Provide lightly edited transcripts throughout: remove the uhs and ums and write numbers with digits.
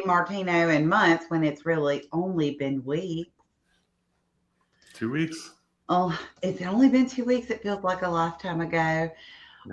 DiMartino in months when it's really only been weeks. 2 weeks. Oh, it's only been 2 weeks. It feels like a lifetime ago. Yeah.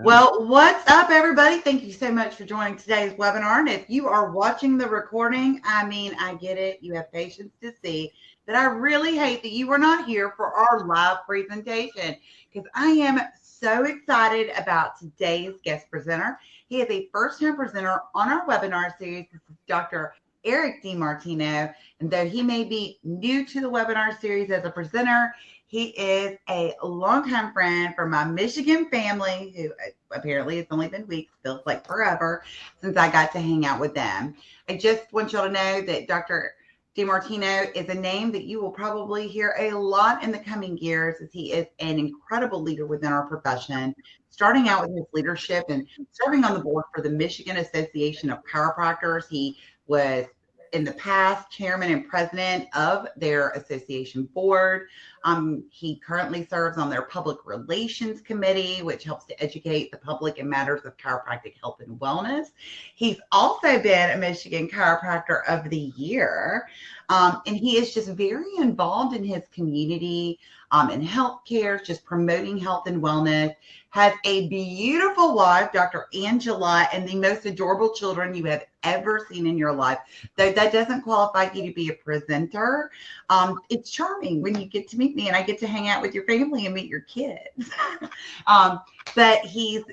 Well, what's up, everybody? Thank you so much for joining today's webinar. And if you are watching the recording, I get it. You have patience to see that I really hate that you were not here for our live presentation because I am so excited about today's guest presenter. He is a first-time presenter on our webinar series. This is Dr. Eric DiMartino. And though he may be new to the webinar series as a presenter, he is a longtime friend from my Michigan family, who apparently it's only been weeks, feels like forever since I got to hang out with them. I just want y'all to know that Dr. DiMartino is a name that you will probably hear a lot in the coming years, as he is an incredible leader within our profession, starting out with his leadership and serving on the board for the Michigan Association of Chiropractors. He was in the past chairman and president of their association board. He currently serves on their public relations committee, which helps to educate the public in matters of chiropractic health and wellness. He's also been a Michigan Chiropractor of the Year. And he is just very involved in his community, in healthcare, just promoting health and wellness. Has a beautiful wife, Dr. Angela, and the most adorable children you have ever seen in your life. Though that doesn't qualify you to be a presenter. It's charming when you get to meet me and I get to hang out with your family and meet your kids. But he's,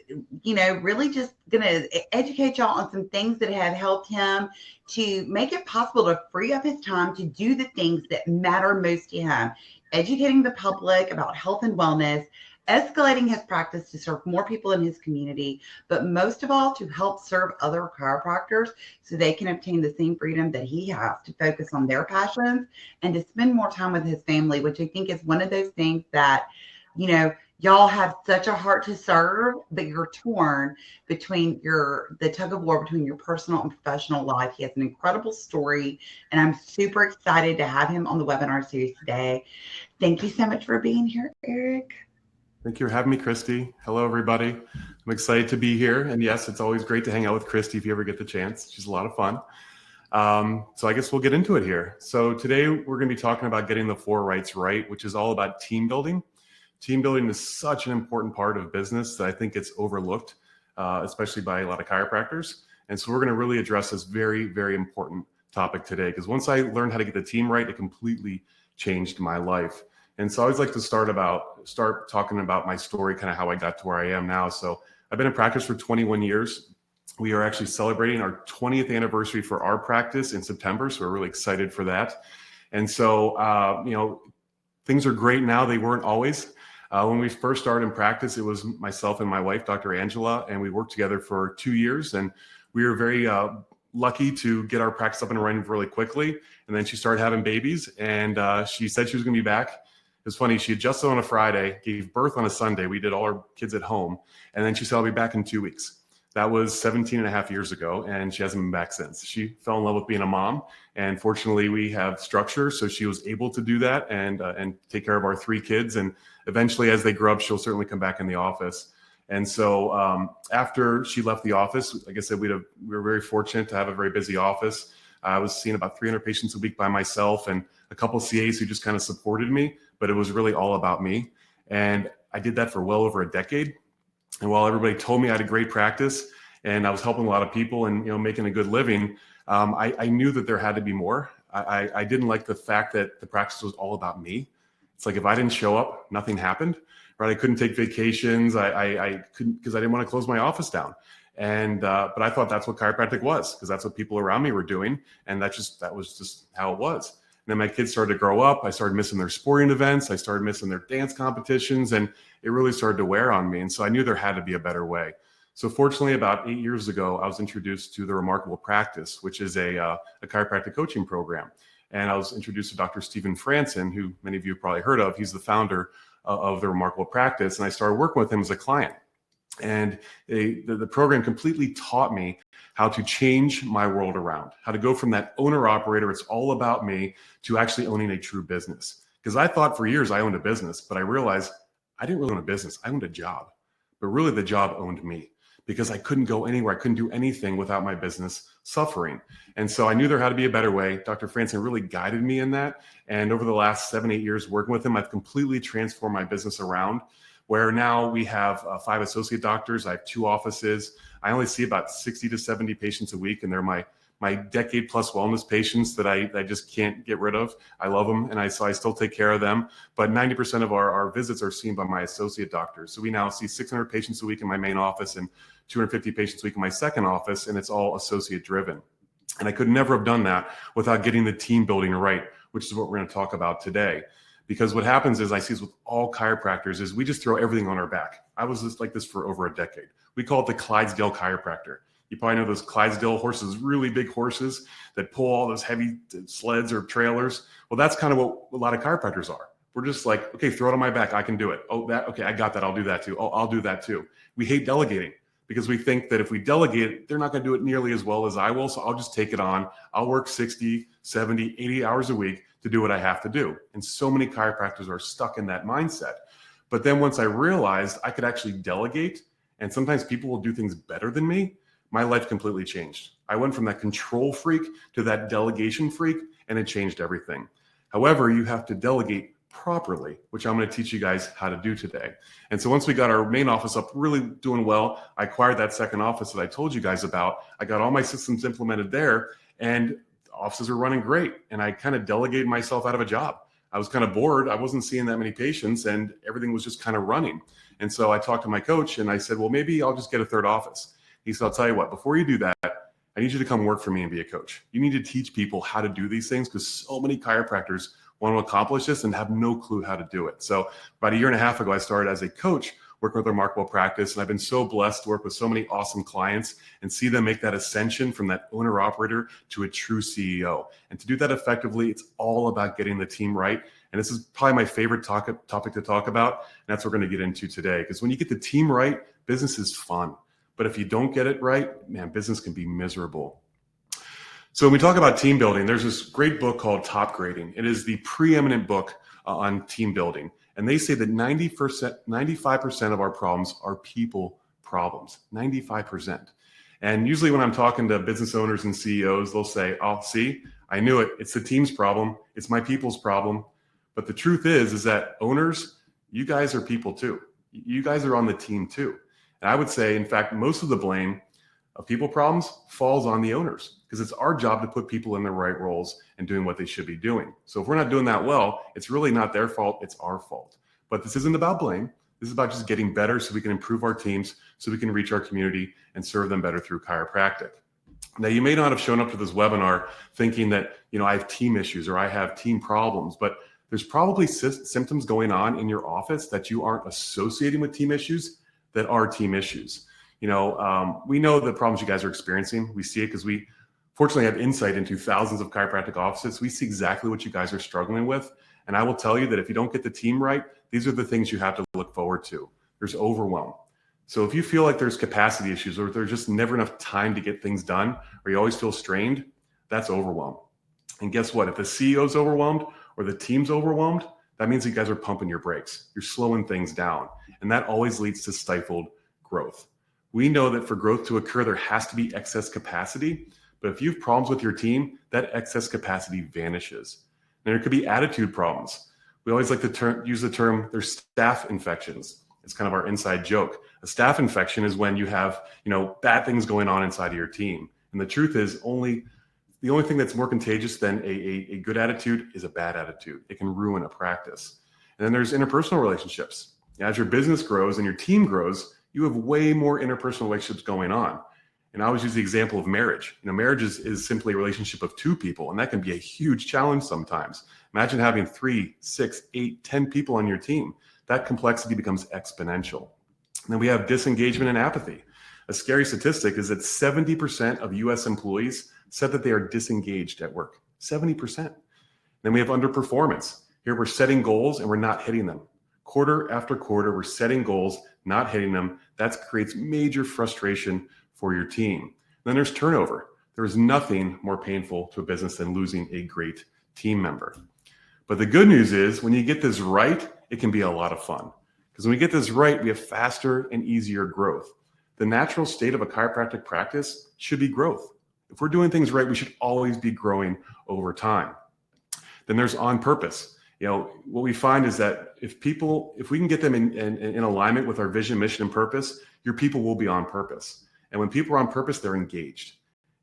really just going to educate y'all on some things that have helped him to make it possible to free up his time to do the things that matter most to him, educating the public about health and wellness, escalating his practice to serve more people in his community, but most of all, to help serve other chiropractors so they can obtain the same freedom that he has to focus on their passions and to spend more time with his family, which I think is one of those things that, y'all have such a heart to serve, but you're torn between the tug of war between your personal and professional life. He has an incredible story, and I'm super excited to have him on the webinar series today. Thank you so much for being here, Eric. Thank you for having me, Christy. Hello, everybody. I'm excited to be here. And yes, it's always great to hang out with Christy if you ever get the chance. She's a lot of fun. So I guess we'll get into it here. So today we're going to be talking about getting the 4 rights right, which is all about team building. Team building is such an important part of business that I think it's overlooked, especially by a lot of chiropractors. And so we're going to really address this very, very important topic today, because once I learned how to get the team right, it completely changed my life. And so I always like to start talking about my story, kind of how I got to where I am now. So I've been in practice for 21 years. We are actually celebrating our 20th anniversary for our practice in September. So we're really excited for that. And so, things are great now. They weren't always. When we first started in practice, it was myself and my wife, Dr. Angela, and we worked together for 2 years. And we were very lucky to get our practice up and running really quickly. And then she started having babies, and she said she was going to be back. It was funny. She adjusted on a Friday, gave birth on a Sunday. We did all our kids at home. And then she said, I'll be back in 2 weeks. That was 17 and a half years ago, and she hasn't been back since. She fell in love with being a mom, and fortunately we have structure, so she was able to do that and take care of our 3 kids. And eventually, as they grow up, she'll certainly come back in the office. And so after she left the office, like I said, we were very fortunate to have a very busy office. I was seeing about 300 patients a week by myself and a couple of CAs who just kind of supported me, but it was really all about me. And I did that for well over a decade. And while everybody told me I had a great practice and I was helping a lot of people and making a good living, I knew that there had to be more. I didn't like the fact that the practice was all about me. It's like if I didn't show up, nothing happened. Right? I couldn't take vacations. I couldn't, because I didn't want to close my office down. And but I thought that's what chiropractic was, because that's what people around me were doing, and that was just how it was. And then my kids started to grow up. I started missing their sporting events. I started missing their dance competitions, and it really started to wear on me. And so I knew there had to be a better way. So fortunately, about 8 years ago, I was introduced to the Remarkable Practice, which is a chiropractic coaching program. And I was introduced to Dr. Stephen Franson, who many of you have probably heard of. He's the founder of the Remarkable Practice. And I started working with him as a client. And the program completely taught me how to change my world around, how to go from that owner-operator, it's all about me, to actually owning a true business. Because I thought for years I owned a business, but I realized I didn't really own a business. I owned a job. But really the job owned me. because I couldn't go anywhere. I couldn't do anything without my business suffering. And so I knew there had to be a better way. Dr. Franson really guided me in that. And over the last 7-8 years working with him, I've completely transformed my business around, where now we have 5 associate doctors. I have 2 offices. I only see about 60 to 70 patients a week, and they're my decade plus wellness patients that I just can't get rid of. I love them, and so I still take care of them. But 90% of our visits are seen by my associate doctors. So we now see 600 patients a week in my main office and 250 patients a week in my second office, and it's all associate driven. And I could never have done that without getting the team building right, which is what we're going to talk about today. Because what happens is, I see this with all chiropractors, is we just throw everything on our back. I was just like this for over a decade. We call it the Clydesdale chiropractor. You probably know those Clydesdale horses, really big horses that pull all those heavy sleds or trailers. Well, that's kind of what a lot of chiropractors are. We're just like, okay, throw it on my back. I can do it. Oh, okay, I got that. I'll do that too. Oh, I'll do that too. We hate delegating because we think that if we delegate, they're not going to do it nearly as well as I will. So I'll just take it on. I'll work 60, 70, 80 hours a week to do what I have to do. And so many chiropractors are stuck in that mindset. But then once I realized I could actually delegate, and sometimes people will do things better than me, my life completely changed. I went from that control freak to that delegation freak, and it changed everything. However, you have to delegate properly, which I'm going to teach you guys how to do today. And so once we got our main office up really doing well, I acquired that second office that I told you guys about. I got all my systems implemented there, and the offices are running great. And I kind of delegated myself out of a job. I was kind of bored. I wasn't seeing that many patients, and everything was just kind of running. And so I talked to my coach, and I said, well, maybe I'll just get a third office. He said, I'll tell you what, before you do that, I need you to come work for me and be a coach. You need to teach people how to do these things, because so many chiropractors want to accomplish this and have no clue how to do it. So about 1.5 years ago, I started as a coach working with Remarkable Practice. And I've been so blessed to work with so many awesome clients and see them make that ascension from that owner operator to a true CEO. And to do that effectively, it's all about getting the team right. And this is probably my favorite topic to talk about. And that's what we're going to get into today. Because when you get the team right, business is fun. But if you don't get it right, man, business can be miserable. So when we talk about team building, there's this great book called Topgrading. It is the preeminent book on team building. And they say that 95% of our problems are people problems, 95%. And usually when I'm talking to business owners and CEOs, they'll say, oh, see, I knew it. It's the team's problem. It's my people's problem. But the truth is that owners, you guys are people too. You guys are on the team too. And I would say, in fact, most of the blame of people problems falls on the owners, because it's our job to put people in the right roles and doing what they should be doing. So if we're not doing that well, it's really not their fault, it's our fault. But this isn't about blame. This is about just getting better so we can improve our teams, so we can reach our community and serve them better through chiropractic. Now, you may not have shown up to this webinar thinking that, I have team issues or I have team problems, but there's probably symptoms going on in your office that you aren't associating with team issues that are team issues. We know the problems you guys are experiencing. We see it because we fortunately have insight into thousands of chiropractic offices. We see exactly what you guys are struggling with. And I will tell you that if you don't get the team right, these are the things you have to look forward to. There's overwhelm. So if you feel like there's capacity issues, or there's just never enough time to get things done, or you always feel strained, that's overwhelm. And guess what? If the CEO's overwhelmed or the team's overwhelmed, that means you guys are pumping your brakes. You're slowing things down. And that always leads to stifled growth. We know that for growth to occur, there has to be excess capacity. But if you have problems with your team, that excess capacity vanishes. And there could be attitude problems. We always like to use the term, there's staph infections. It's kind of our inside joke. A staph infection is when you have, bad things going on inside of your team. And the truth is the only thing that's more contagious than a good attitude is a bad attitude. It can ruin a practice. And then there's interpersonal relationships. As your business grows and your team grows, you have way more interpersonal relationships going on. And I always use the example of marriage. Marriage is simply a relationship of two people, and that can be a huge challenge sometimes. Imagine having 3, 6, 8, 10 people on your team. That complexity becomes exponential. And then we have disengagement and apathy. A scary statistic is that 70% of US employees said that they are disengaged at work. 70%. Then we have underperformance. Here we're setting goals and we're not hitting them. Quarter after quarter, we're setting goals, not hitting them. That creates major frustration for your team. Then there's turnover. There is nothing more painful to a business than losing a great team member. But the good news is when you get this right, it can be a lot of fun. Because when we get this right, we have faster and easier growth. the natural state of a chiropractic practice should be growth. If we're doing things right, we should always be growing over time. Then there's on purpose. What we find is that if we can get them in alignment with our vision, mission, and purpose, your people will be on purpose. And when people are on purpose, they're engaged.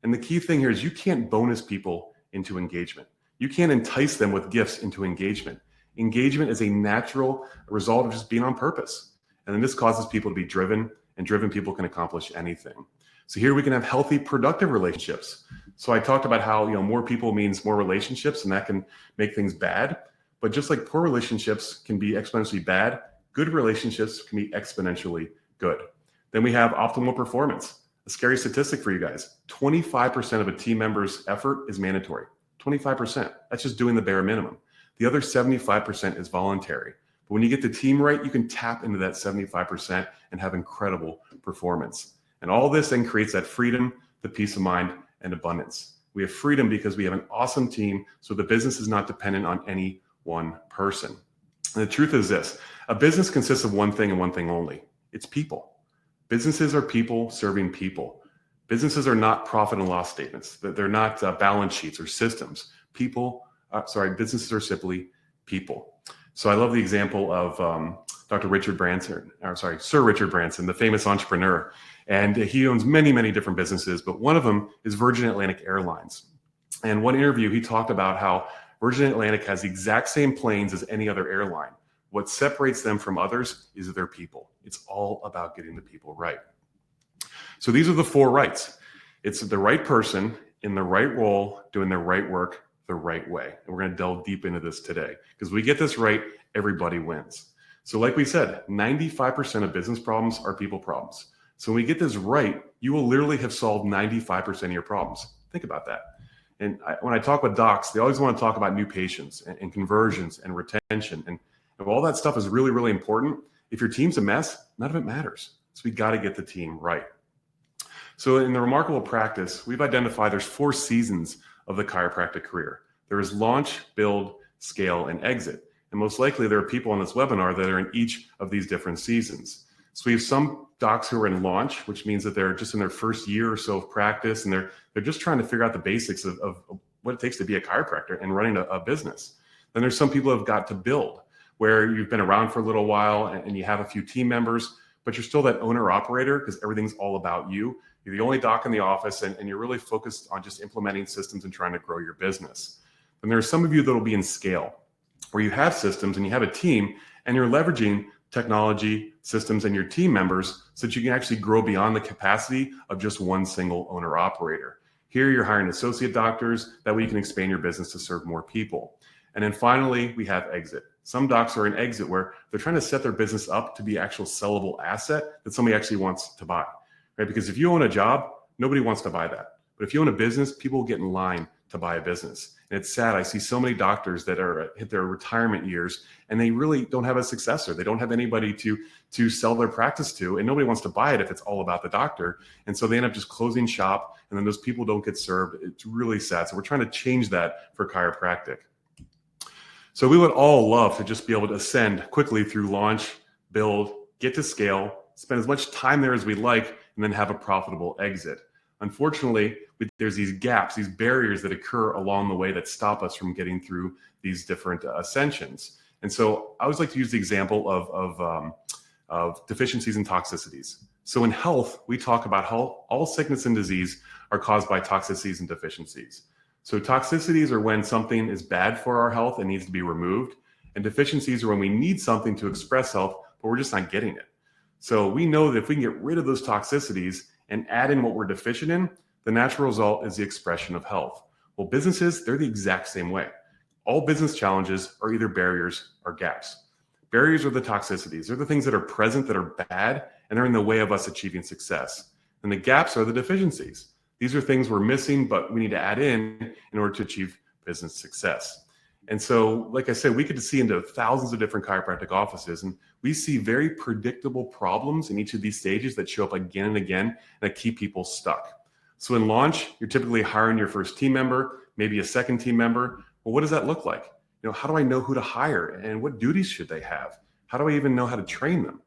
And the key thing here is you can't bonus people into engagement. You can't entice them with gifts into engagement. Engagement is a natural result of just being on purpose. And then this causes people to be driven, and driven people can accomplish anything. So here we can have healthy, productive relationships. So I talked about how more people means more relationships, and that can make things bad. But just like poor relationships can be exponentially bad, good relationships can be exponentially good. Then we have optimal performance. A scary statistic for you guys: 25% of a team member's effort is mandatory. 25%. That's just doing the bare minimum. The other 75% is voluntary. But when you get the team right, you can tap into that 75% and have incredible performance. And all this then creates that freedom, the peace of mind, and abundance. We have freedom because we have an awesome team, so the business is not dependent on any one person. And the truth is this: a business consists of one thing and one thing only. It's people. Businesses are people serving people. Businesses are not profit and loss statements. They're not balance sheets or systems. Businesses are simply people. So I love the example of Sir Richard Branson, the famous entrepreneur. And he owns many, many different businesses, but one of them is Virgin Atlantic Airlines. And one interview, he talked about how Virgin Atlantic has the exact same planes as any other airline. What separates them from others is their people. It's all about getting the people right. So these are the 4 rights. It's the right person in the right role, doing the right work the right way. And we're going to delve deep into this today, because we get this right, everybody wins. So like we said, 95% of business problems are people problems. So when we get this right, you will literally have solved 95% of your problems. Think about that. And when I talk with docs, they always want to talk about new patients and conversions and retention. And all that stuff is really, really important. If your team's a mess, none of it matters. So we got to get the team right. So in the Remarkable Practice, we've identified there's 4 seasons of the chiropractic career. There is launch, build, scale, and exit. And most likely there are people on this webinar that are in each of these different seasons. So we have some docs who are in launch, which means that they're just in their first year or so of practice, and they're just trying to figure out the basics of what it takes to be a chiropractor and running a business. Then there's some people who have got to build, where you've been around for a little while and you have a few team members, but you're still that owner operator because everything's all about you. You're the only doc in the office, and you're really focused on just implementing systems and trying to grow your business. And there are some of you that will be in scale, where you have systems and you have a team, and you're leveraging technology, systems, and your team members so that you can actually grow beyond the capacity of just one single owner operator. Here you're hiring associate doctors. That way you can expand your business to serve more people. And then finally, we have exit. Some docs are in exit where they're trying to set their business up to be an actual sellable asset that somebody actually wants to buy, right? Because if you own a job, nobody wants to buy that. But if you own a business, people will get in line to buy a business. And it's sad. I see so many doctors that are hit their retirement years and they really don't have a successor. They don't have anybody to sell their practice to, and nobody wants to buy it if it's all about the doctor. And so they end up just closing shop, and then those people don't get served. It's really sad. So we're trying to change that for chiropractic. So we would all love to just be able to ascend quickly through launch, build, get to scale, spend as much time there as we'd like, and then have a profitable exit. Unfortunately, there's these gaps, these barriers that occur along the way that stop us from getting through these different ascensions. And so I always like to use the example of deficiencies and toxicities. So in health, we talk about how all sickness and disease are caused by toxicities and deficiencies. So toxicities are when something is bad for our health and needs to be removed. And deficiencies are when we need something to express health, but we're just not getting it. So we know that if we can get rid of those toxicities and add in what we're deficient in, the natural result is the expression of health. Well, businesses, they're the exact same way. All business challenges are either barriers or gaps. Barriers are the toxicities. They're the things that are present that are bad, and they're in the way of us achieving success. And the gaps are the deficiencies. These are things we're missing, but we need to add in order to achieve business success. And so, like I said, we could see into thousands of different chiropractic offices, and we see very predictable problems in each of these stages that show up again and again and that keep people stuck. So in launch, you're typically hiring your first team member, maybe a second team member. Well, what does that look like? How do I know who to hire and what duties should they have? How do I even know how to train them?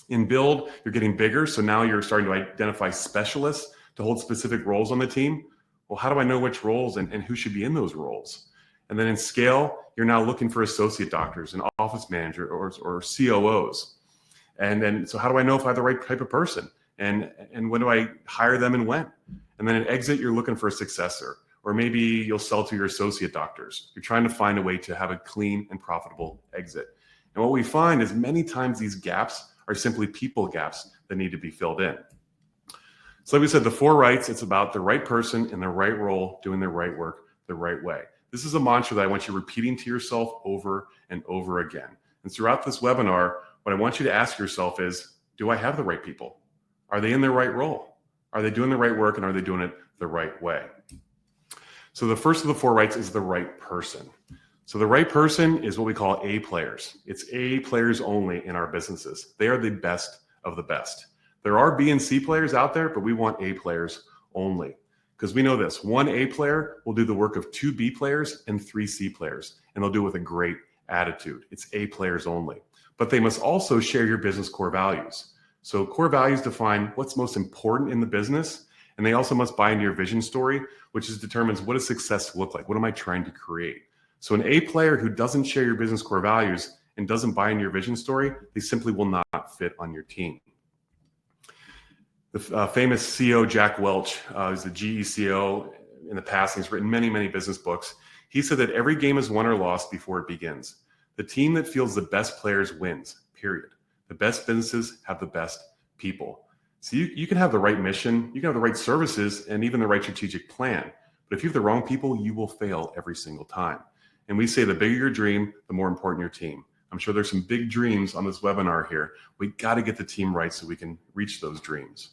In build, you're getting bigger. So now you're starting to identify specialists to hold specific roles on the team. Well, how do I know which roles and who should be in those roles? And then in scale, you're now looking for associate doctors and office manager or COOs. And then, so how do I know if I have the right type of person? And when do I hire them and when? And then in exit, you're looking for a successor, or maybe you'll sell to your associate doctors. You're trying to find a way to have a clean and profitable exit. And what we find is many times these gaps are simply people gaps that need to be filled in. So like we said, the 4 rights, it's about the right person in the right role, doing the right work the right way. This is a mantra that I want you repeating to yourself over and over again. And throughout this webinar, what I want you to ask yourself is, do I have the right people? Are they in the right role? Are they doing the right work, and are they doing it the right way? So the first of the 4 rights is the right person. So the right person is what we call A players. It's A players only in our businesses. They are the best of the best. There are B and C players out there, but we want A players only. Because we know this, 1 A player will do the work of 2 B players and 3 C players, and they'll do it with a great attitude. It's A players only. But they must also share your business core values. So core values define what's most important in the business, and they also must buy into your vision story, which determines what does success look like? What am I trying to create? So an A player who doesn't share your business core values and doesn't buy into your vision story, they simply will not fit on your team. The famous CEO, Jack Welch, who's the GE CEO in the past, and he's written many, many business books. He said that every game is won or lost before it begins. The team that fields the best players wins, period. The best businesses have the best people. So you can have the right mission, you can have the right services, and even the right strategic plan. But if you have the wrong people, you will fail every single time. And we say the bigger your dream, the more important your team. I'm sure there's some big dreams on this webinar here. We got to get the team right so we can reach those dreams.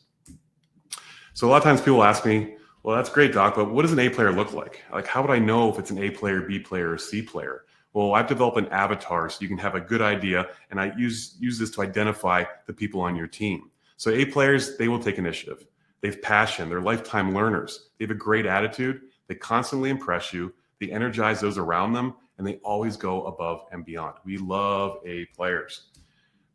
So a lot of times people ask me, well, that's great, Doc, but what does an A player look like? Like, how would I know if it's an A player, B player, or C player? Well, I've developed an avatar so you can have a good idea, and I use this to identify the people on your team. So A players, they will take initiative. They have passion. They're lifetime learners. They have a great attitude. They constantly impress you. They energize those around them, and they always go above and beyond. We love A players.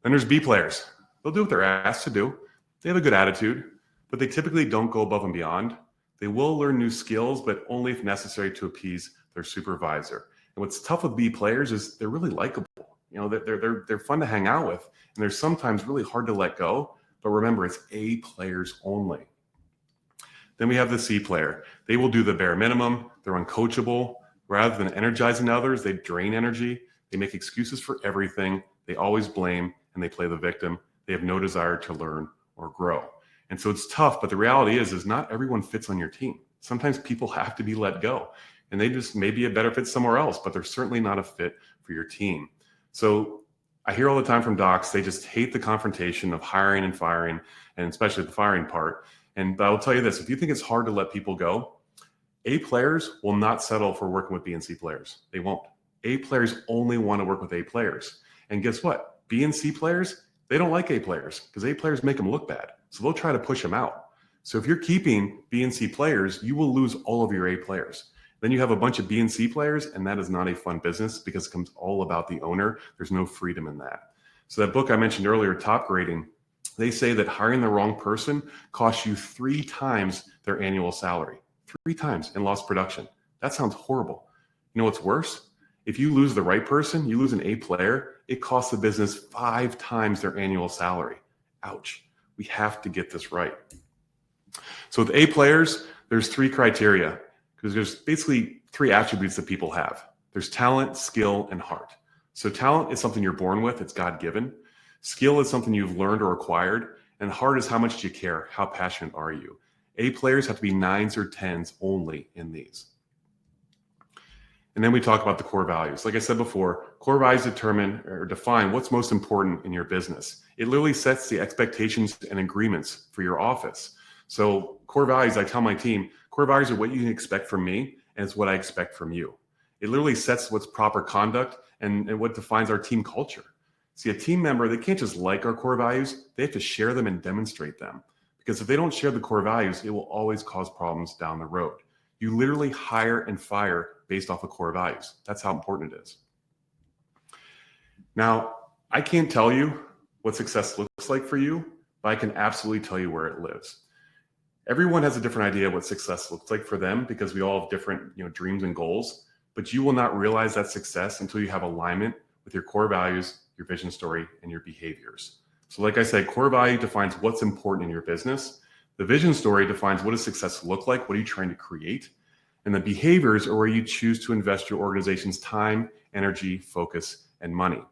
Then there's B players. They'll do what they're asked to do. They have a good attitude, but they typically don't go above and beyond. They will learn new skills, but only if necessary to appease their supervisor. And what's tough with B players is they're really likable. You know, they're fun to hang out with, and they're sometimes really hard to let go. But remember, it's A players only. Then we have the C player. They will do the bare minimum. They're uncoachable. Rather than energizing others, they drain energy. They make excuses for everything. They always blame, and they play the victim. They have no desire to learn or grow. And so it's tough, but the reality is not everyone fits on your team. Sometimes people have to be let go, and they just may be a better fit somewhere else, but they're certainly not a fit for your team. So I hear all the time from docs, they just hate the confrontation of hiring and firing, and especially the firing part. And I will tell you this, if you think it's hard to let people go, A players will not settle for working with B and C players. They won't. A players only want to work with A players. And guess what? B and C players, they don't like A players because A players make them look bad. So they'll try to push them out. So if you're keeping B and C players, you will lose all of your A players. Then you have a bunch of B and C players, and that is not a fun business because it becomes all about the owner. There's no freedom in that. So that book I mentioned earlier, Topgrading, they say that hiring the wrong person costs you 3 times their annual salary. 3 times in lost production. That sounds horrible. You know what's worse? If you lose the right person, you lose an A player, it costs the business 5 times their annual salary. Ouch. We have to get this right. So with A players, there's 3 criteria because there's basically 3 attributes that people have. There's talent, skill, and heart. So talent is something you're born with. It's God-given. Skill is something you've learned or acquired. And heart is how much do you care? How passionate are you? A players have to be 9s or 10s only in these. And then we talk about the core values. Like I said before, core values determine or define what's most important in your business. It literally sets the expectations and agreements for your office. So core values, I tell my team, core values are what you can expect from me, and it's what I expect from you. It literally sets what's proper conduct and what defines our team culture. See, a team member, they can't just like our core values, they have to share them and demonstrate them. Because if they don't share the core values, it will always cause problems down the road. You literally hire and fire based off of core values. That's how important it is. Now, I can't tell you what success looks like for you, but I can absolutely tell you where it lives. Everyone has a different idea of what success looks like for them because we all have different, dreams and goals, but you will not realize that success until you have alignment with your core values, your vision story, and your behaviors. So like I said, core value defines what's important in your business. The vision story defines what does success look like? What are you trying to create? And the behaviors are where you choose to invest your organization's time, energy, focus, and money.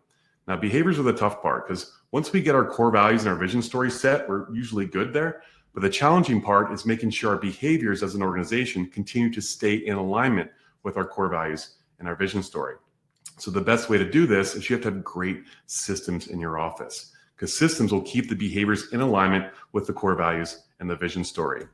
Now, behaviors are the tough part because once we get our core values and our vision story set, we're usually good there. But the challenging part is making sure our behaviors as an organization continue to stay in alignment with our core values and our vision story. So the best way to do this is you have to have great systems in your office because systems will keep the behaviors in alignment with the core values and the vision story.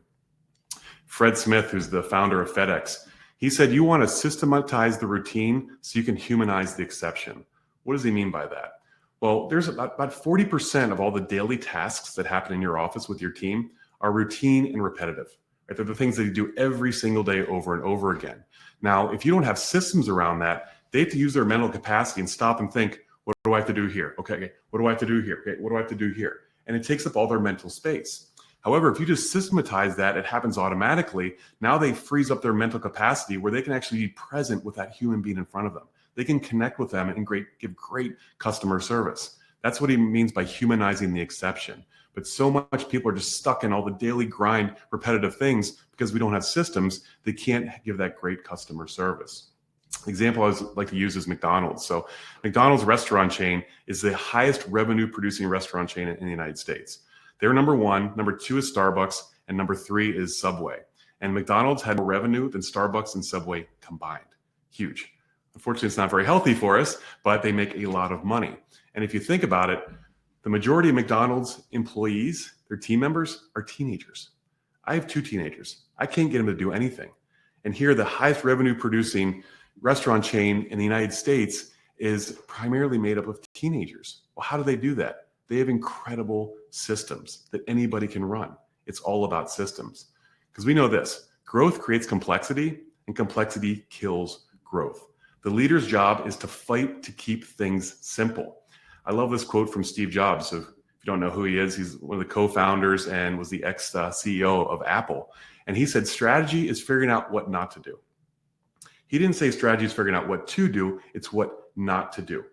Fred Smith, who's the founder of FedEx, he said, you want to systematize the routine so you can humanize the exception. What does he mean by that? Well, there's about 40% of all the daily tasks that happen in your office with your team are routine and repetitive. Right? They're the things that you do every single day over and over again. Now, if you don't have systems around that, they have to use their mental capacity and stop and think, what do I have to do here? Okay, what do I have to do here? Okay, what do I have to do here? And it takes up all their mental space. However, if you just systematize that, it happens automatically. Now they freeze up their mental capacity where they can actually be present with that human being in front of them. They can connect with them and give great customer service. That's what he means by humanizing the exception. But so much people are just stuck in all the daily grind, repetitive things because we don't have systems. They can't give that great customer service. Example I always like to use is McDonald's. So McDonald's restaurant chain is the highest revenue producing restaurant chain in the United States. They're number one, number two is Starbucks, and number three is Subway. And McDonald's had more revenue than Starbucks and Subway combined. Huge. Unfortunately, it's not very healthy for us, but they make a lot of money. And if you think about it, the majority of McDonald's employees, their team members, are teenagers. I have 2 teenagers. I can't get them to do anything. And here, the highest revenue producing restaurant chain in the United States is primarily made up of teenagers. Well, how do they do that? They have incredible systems that anybody can run. It's all about systems. Because we know this, growth creates complexity and complexity kills growth. The leader's job is to fight to keep things simple. I love this quote from Steve Jobs. So if you don't know who he is, he's one of the co-founders and was the ex-CEO of Apple. And he said, strategy is figuring out what not to do. He didn't say strategy is figuring out what to do, it's what not to do.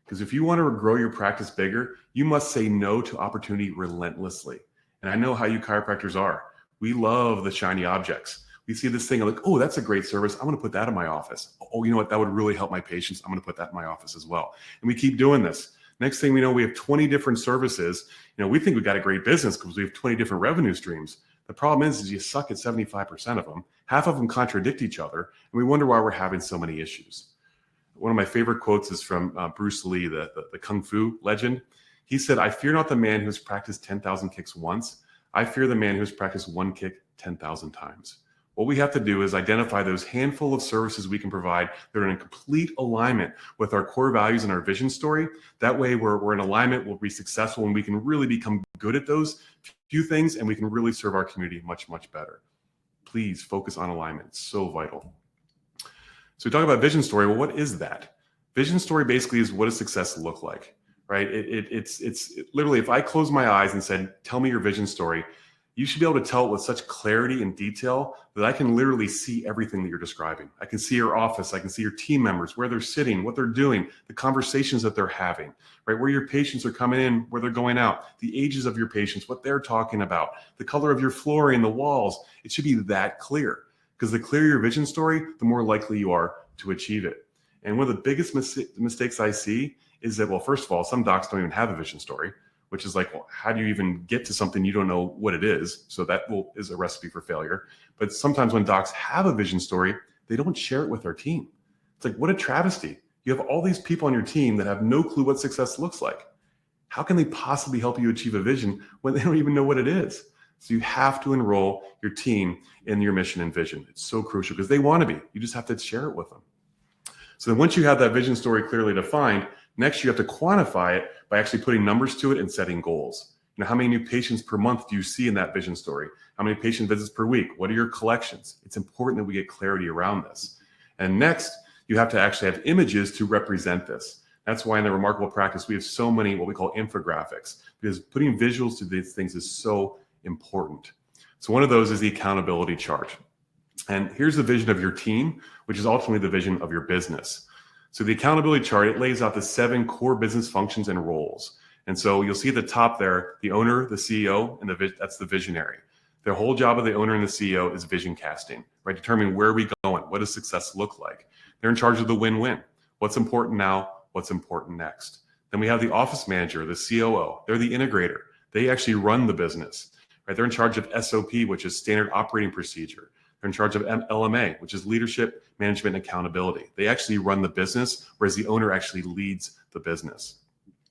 Because if you want to grow your practice bigger, you must say no to opportunity relentlessly. And I know how you chiropractors are. We love the shiny objects. We see this thing like, oh, that's a great service. I'm going to put that in my office. Oh, you know what? That would really help my patients. I'm going to put that in my office as well. And we keep doing this. Next thing we know, we have 20 different services. We think we've got a great business because we have 20 different revenue streams. The problem is you suck at 75% of them. Half of them contradict each other. And we wonder why we're having so many issues. One of my favorite quotes is from Bruce Lee, the Kung Fu legend. He said, I fear not the man who has practiced 10,000 kicks once. I fear the man who has practiced one kick 10,000 times. What we have to do is identify those handful of services we can provide that are in complete alignment with our core values and our vision story. That way we're in alignment, we'll be successful, and we can really become good at those few things, and we can really serve our community much, much better. Please focus on alignment. It's so vital. So we talk about vision story. Well, what is that? Vision story basically is what does success look like, right? It's literally, if I close my eyes and said, tell me your vision story, you should be able to tell it with such clarity and detail that I can literally see everything that you're describing. I can see your office. I can see your team members, where they're sitting, what they're doing, the conversations that they're having, right? Where your patients are coming in, where they're going out, the ages of your patients, what they're talking about, the color of your flooring, the walls. It should be that clear, because the clearer your vision story, the more likely you are to achieve it. And one of the biggest mistakes I see is that, well, first of all, some docs don't even have a vision story, which is like, well, how do you even get to something you don't know what it is? So that is a recipe for failure. But sometimes when docs have a vision story, they don't share it with their team. It's like, what a travesty. You have all these people on your team that have no clue what success looks like. How can they possibly help you achieve a vision when they don't even know what it is? So you have to enroll your team in your mission and vision. It's so crucial because they want to be. You just have to share it with them. So then once you have that vision story clearly defined, next you have to quantify it by actually putting numbers to it and setting goals. How many new patients per month do you see in that vision story? How many patient visits per week? What are your collections? It's important that we get clarity around this. And next, you have to actually have images to represent this. That's why in the Remarkable Practice, we have so many what we call infographics, because putting visuals to these things is so important. So one of those is the accountability chart. And here's the vision of your team, which is ultimately the vision of your business. So the accountability chart, it lays out the 7 core business functions and roles. And so you'll see at the top there, the owner, the CEO, and that's the visionary. The whole job of the owner and the CEO is vision casting, right? Determining where are we going? What does success look like? They're in charge of the win-win. What's important now? What's important next? Then we have the office manager, the COO. They're the integrator. They actually run the business, right? They're in charge of SOP, which is standard operating procedure. They're in charge of LMA, which is leadership, management, and accountability. They actually run the business, whereas the owner actually leads the business.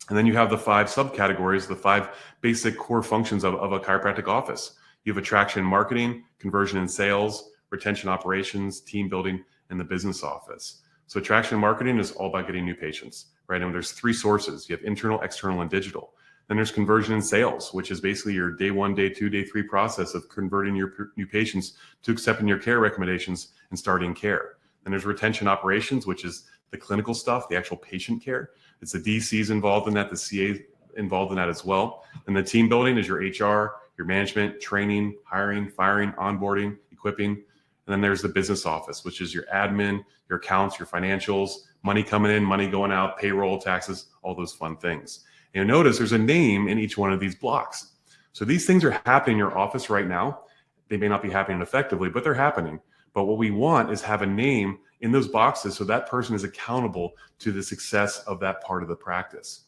And then you have the 5 subcategories, the 5 basic core functions of a chiropractic office. You have attraction and marketing, conversion and sales, retention operations, team building, and the business office. So attraction and marketing is all about getting new patients, right? And there's 3 sources. You have internal, external, and digital. Then there's conversion and sales, which is basically your day 1, day 2, day 3 process of converting your new patients to accepting your care recommendations and starting care. Then there's retention operations, which is the clinical stuff, the actual patient care. It's the DCs involved in that, the CA involved in that as well. And the team building is your HR, your management, training, hiring, firing, onboarding, equipping. And then there's the business office, which is your admin, your accounts, your financials, money coming in, money going out, payroll, taxes, all those fun things. And you'll notice there's a name in each one of these blocks. So these things are happening in your office right now. They may not be happening effectively, but they're happening. But what we want is have a name in those boxes so that person is accountable to the success of that part of the practice.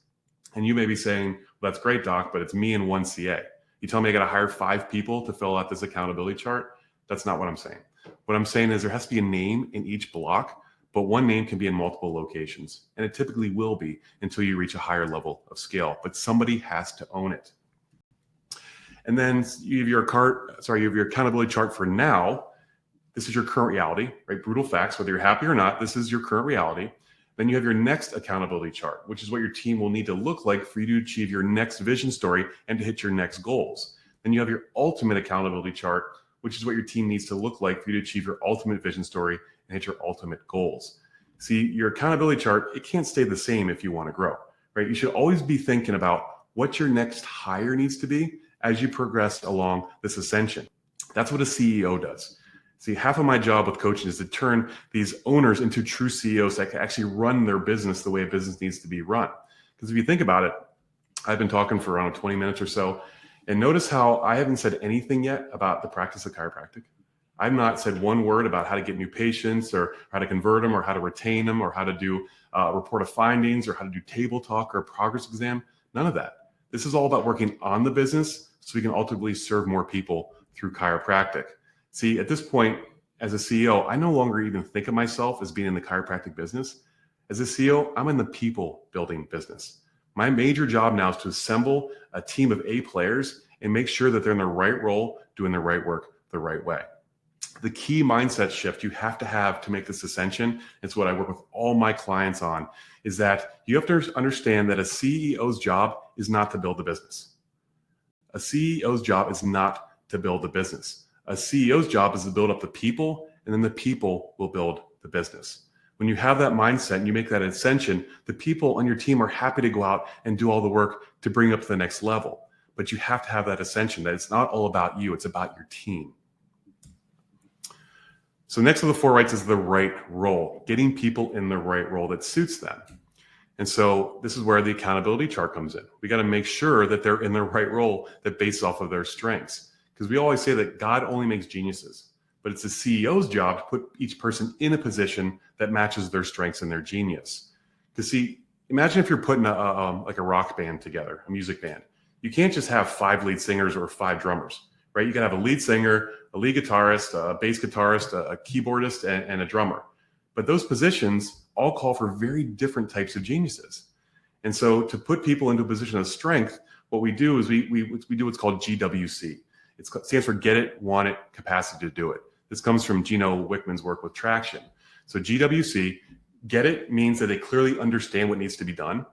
And you may be saying, well, that's great, Doc, but it's me and 1 CA. You tell me I got to hire 5 people to fill out this accountability chart? That's not what I'm saying. What I'm saying is there has to be a name in each block, but one name can be in multiple locations. And it typically will be until you reach a higher level of scale, but somebody has to own it. And then you have your accountability chart for now. This is your current reality, right? Brutal facts, whether you're happy or not, this is your current reality. Then you have your next accountability chart, which is what your team will need to look like for you to achieve your next vision story and to hit your next goals. Then you have your ultimate accountability chart, which is what your team needs to look like for you to achieve your ultimate vision story and hit your ultimate goals. See, your accountability chart, it can't stay the same if you want to grow, right? You should always be thinking about what your next hire needs to be as you progress along this ascension. That's what a CEO does. See, half of my job with coaching is to turn these owners into true CEOs that can actually run their business the way a business needs to be run. Because if you think about it, I've been talking for around 20 minutes or so, and notice how I haven't said anything yet about the practice of chiropractic. I've not said one word about how to get new patients or how to convert them or how to retain them or how to do a report of findings or how to do table talk or a progress exam. None of that. This is all about working on the business so we can ultimately serve more people through chiropractic. See, at this point, as a CEO, I no longer even think of myself as being in the chiropractic business. As a CEO, I'm in the people building business. My major job now is to assemble a team of A players and make sure that they're in the right role, doing the right work the right way. The key mindset shift you have to make this ascension, it's what I work with all my clients on, is that you have to understand that a CEO's job is not to build the business. A CEO's job is not to build the business. A CEO's job is to build up the people, and then the people will build the business. When you have that mindset and you make that ascension, the people on your team are happy to go out and do all the work to bring up to the next level. But you have to have that ascension, that it's not all about you, it's about your team. So next of the 4 rights is the right role, getting people in the right role that suits them. And so this is where the accountability chart comes in. We got to make sure that they're in the right role that based off of their strengths. Because we always say that God only makes geniuses, but it's the CEO's job to put each person in a position that matches their strengths and their genius. Because see, imagine if you're putting like a rock band together, a music band. You can't just have 5 lead singers or 5 drummers, right? You can have a lead singer, a lead guitarist, a bass guitarist, a keyboardist, and a drummer. But those positions all call for very different types of geniuses. And so to put people into a position of strength, what we do is we do what's called GWC. It stands for get it, want it, capacity to do it. This comes from Gino Wickman's work with traction. So GWC, get it means that they clearly understand what needs to be done.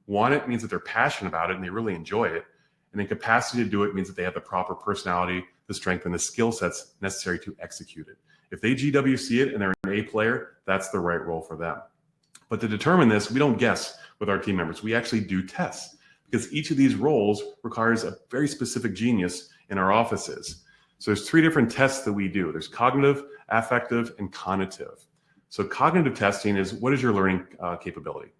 Want it means that they're passionate about it and they really enjoy it. And then capacity to do it means that they have the proper personality, the strength, and the skill sets necessary to execute it. If they GWC it and they're an A player, that's the right role for them. But to determine this, we don't guess with our team members. We actually do tests because each of these roles requires a very specific genius in our offices. So there's 3 different tests that we do. There's cognitive, affective, and cognitive. So cognitive testing is what is your learning capability?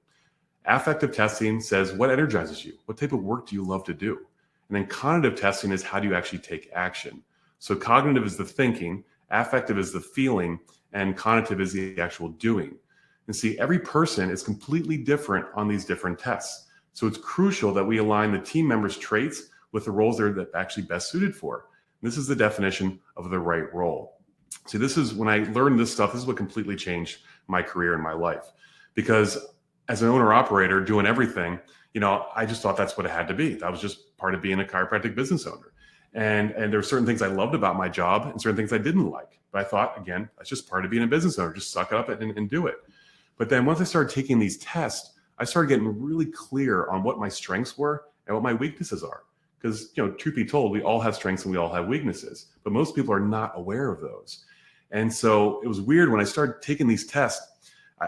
Affective testing says what energizes you? What type of work do you love to do? And then cognitive testing is how do you actually take action? So cognitive is the thinking, affective is the feeling, and cognitive is the actual doing. And see, every person is completely different on these different tests. So it's crucial that we align the team members' traits with the roles they're actually best suited for. And this is the definition of the right role. See, this is when I learned this stuff, this is what completely changed my career and my life. Because as an owner operator doing everything, I just thought that's what it had to be. That was just part of being a chiropractic business owner. And there were certain things I loved about my job and certain things I didn't like. But I thought, again, that's just part of being a business owner. Just suck it up and do it. But then once I started taking these tests, I started getting really clear on what my strengths were and what my weaknesses are. Because, truth be told, we all have strengths and we all have weaknesses, but most people are not aware of those. And so it was weird when I started taking these tests,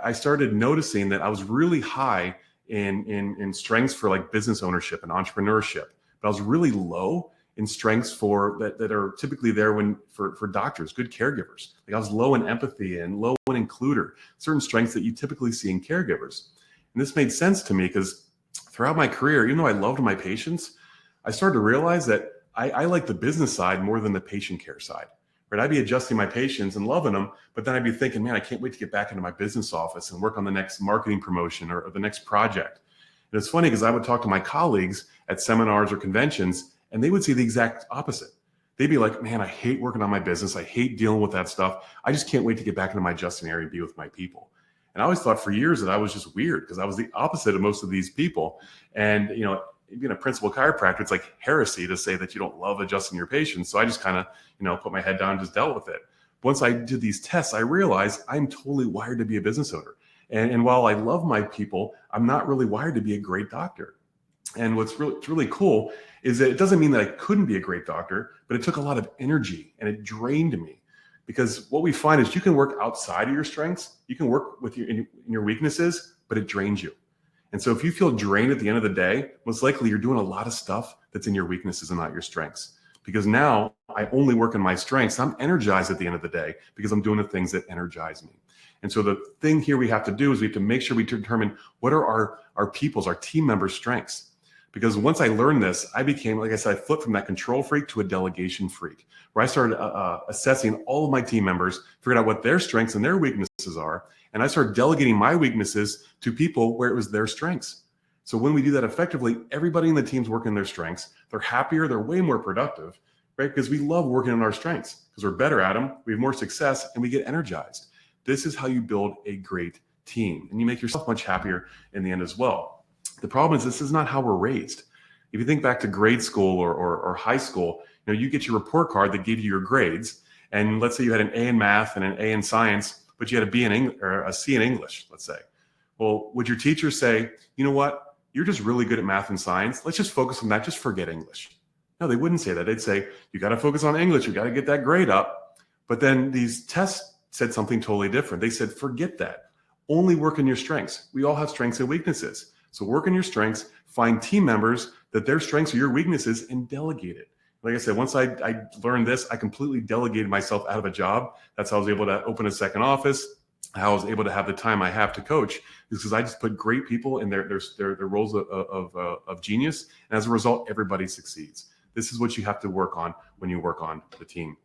I started noticing that I was really high in strengths for like business ownership and entrepreneurship, but I was really low in strengths for that are typically there for doctors, good caregivers. Like I was low in empathy and low in includer, certain strengths that you typically see in caregivers. And this made sense to me because throughout my career, even though I loved my patients, I started to realize that I like the business side more than the patient care side. Right? I'd be adjusting my patients and loving them, but then I'd be thinking, man, I can't wait to get back into my business office and work on the next marketing promotion or the next project. And it's funny because I would talk to my colleagues at seminars or conventions, and they would see the exact opposite. They'd be like, man, I hate working on my business. I hate dealing with that stuff. I just can't wait to get back into my adjusting area and be with my people. And I always thought for years that I was just weird because I was the opposite of most of these people. And, being a principal chiropractor, it's like heresy to say that you don't love adjusting your patients. So I just kind of, put my head down and just dealt with it. Once I did these tests, I realized I'm totally wired to be a business owner. And while I love my people, I'm not really wired to be a great doctor. And what's really cool is that it doesn't mean that I couldn't be a great doctor, but it took a lot of energy and it drained me. Because what we find is you can work outside of your strengths, you can work with in your weaknesses, but it drains you. And so if you feel drained at the end of the day, most likely you're doing a lot of stuff that's in your weaknesses and not your strengths. Because now I only work in my strengths. I'm energized at the end of the day because I'm doing the things that energize me. And so the thing here we have to do is we have to make sure we determine what are our people's, our team members' strengths. Because once I learned this, I became, like I said, I flipped from that control freak to a delegation freak, where I started assessing all of my team members, figured out what their strengths and their weaknesses are. And I started delegating my weaknesses to people where it was their strengths. So when we do that effectively, everybody in the team's working their strengths. They're happier. They're way more productive, right? Because we love working on our strengths because we're better at them. We have more success and we get energized. This is how you build a great team. And you make yourself much happier in the end as well. The problem is this is not how we're raised. If you think back to grade school or high school, you get your report card that gave you your grades. And let's say you had an A in math and an A in science, but you had a B in English or a C in English, let's say. Well, would your teacher say, you know what? You're just really good at math and science. Let's just focus on that. Just forget English. No, they wouldn't say that. They'd say, you got to focus on English. You got to get that grade up. But then these tests said something totally different. They said, forget that. Only work on your strengths. We all have strengths and weaknesses. So work on your strengths, find team members that their strengths are your weaknesses and delegate it. Like I said, once I learned this, I completely delegated myself out of a job. That's how I was able to open a second office, how I was able to have the time I have to coach, because I just put great people in their roles of genius. And as a result, everybody succeeds. This is what you have to work on when you work on the team.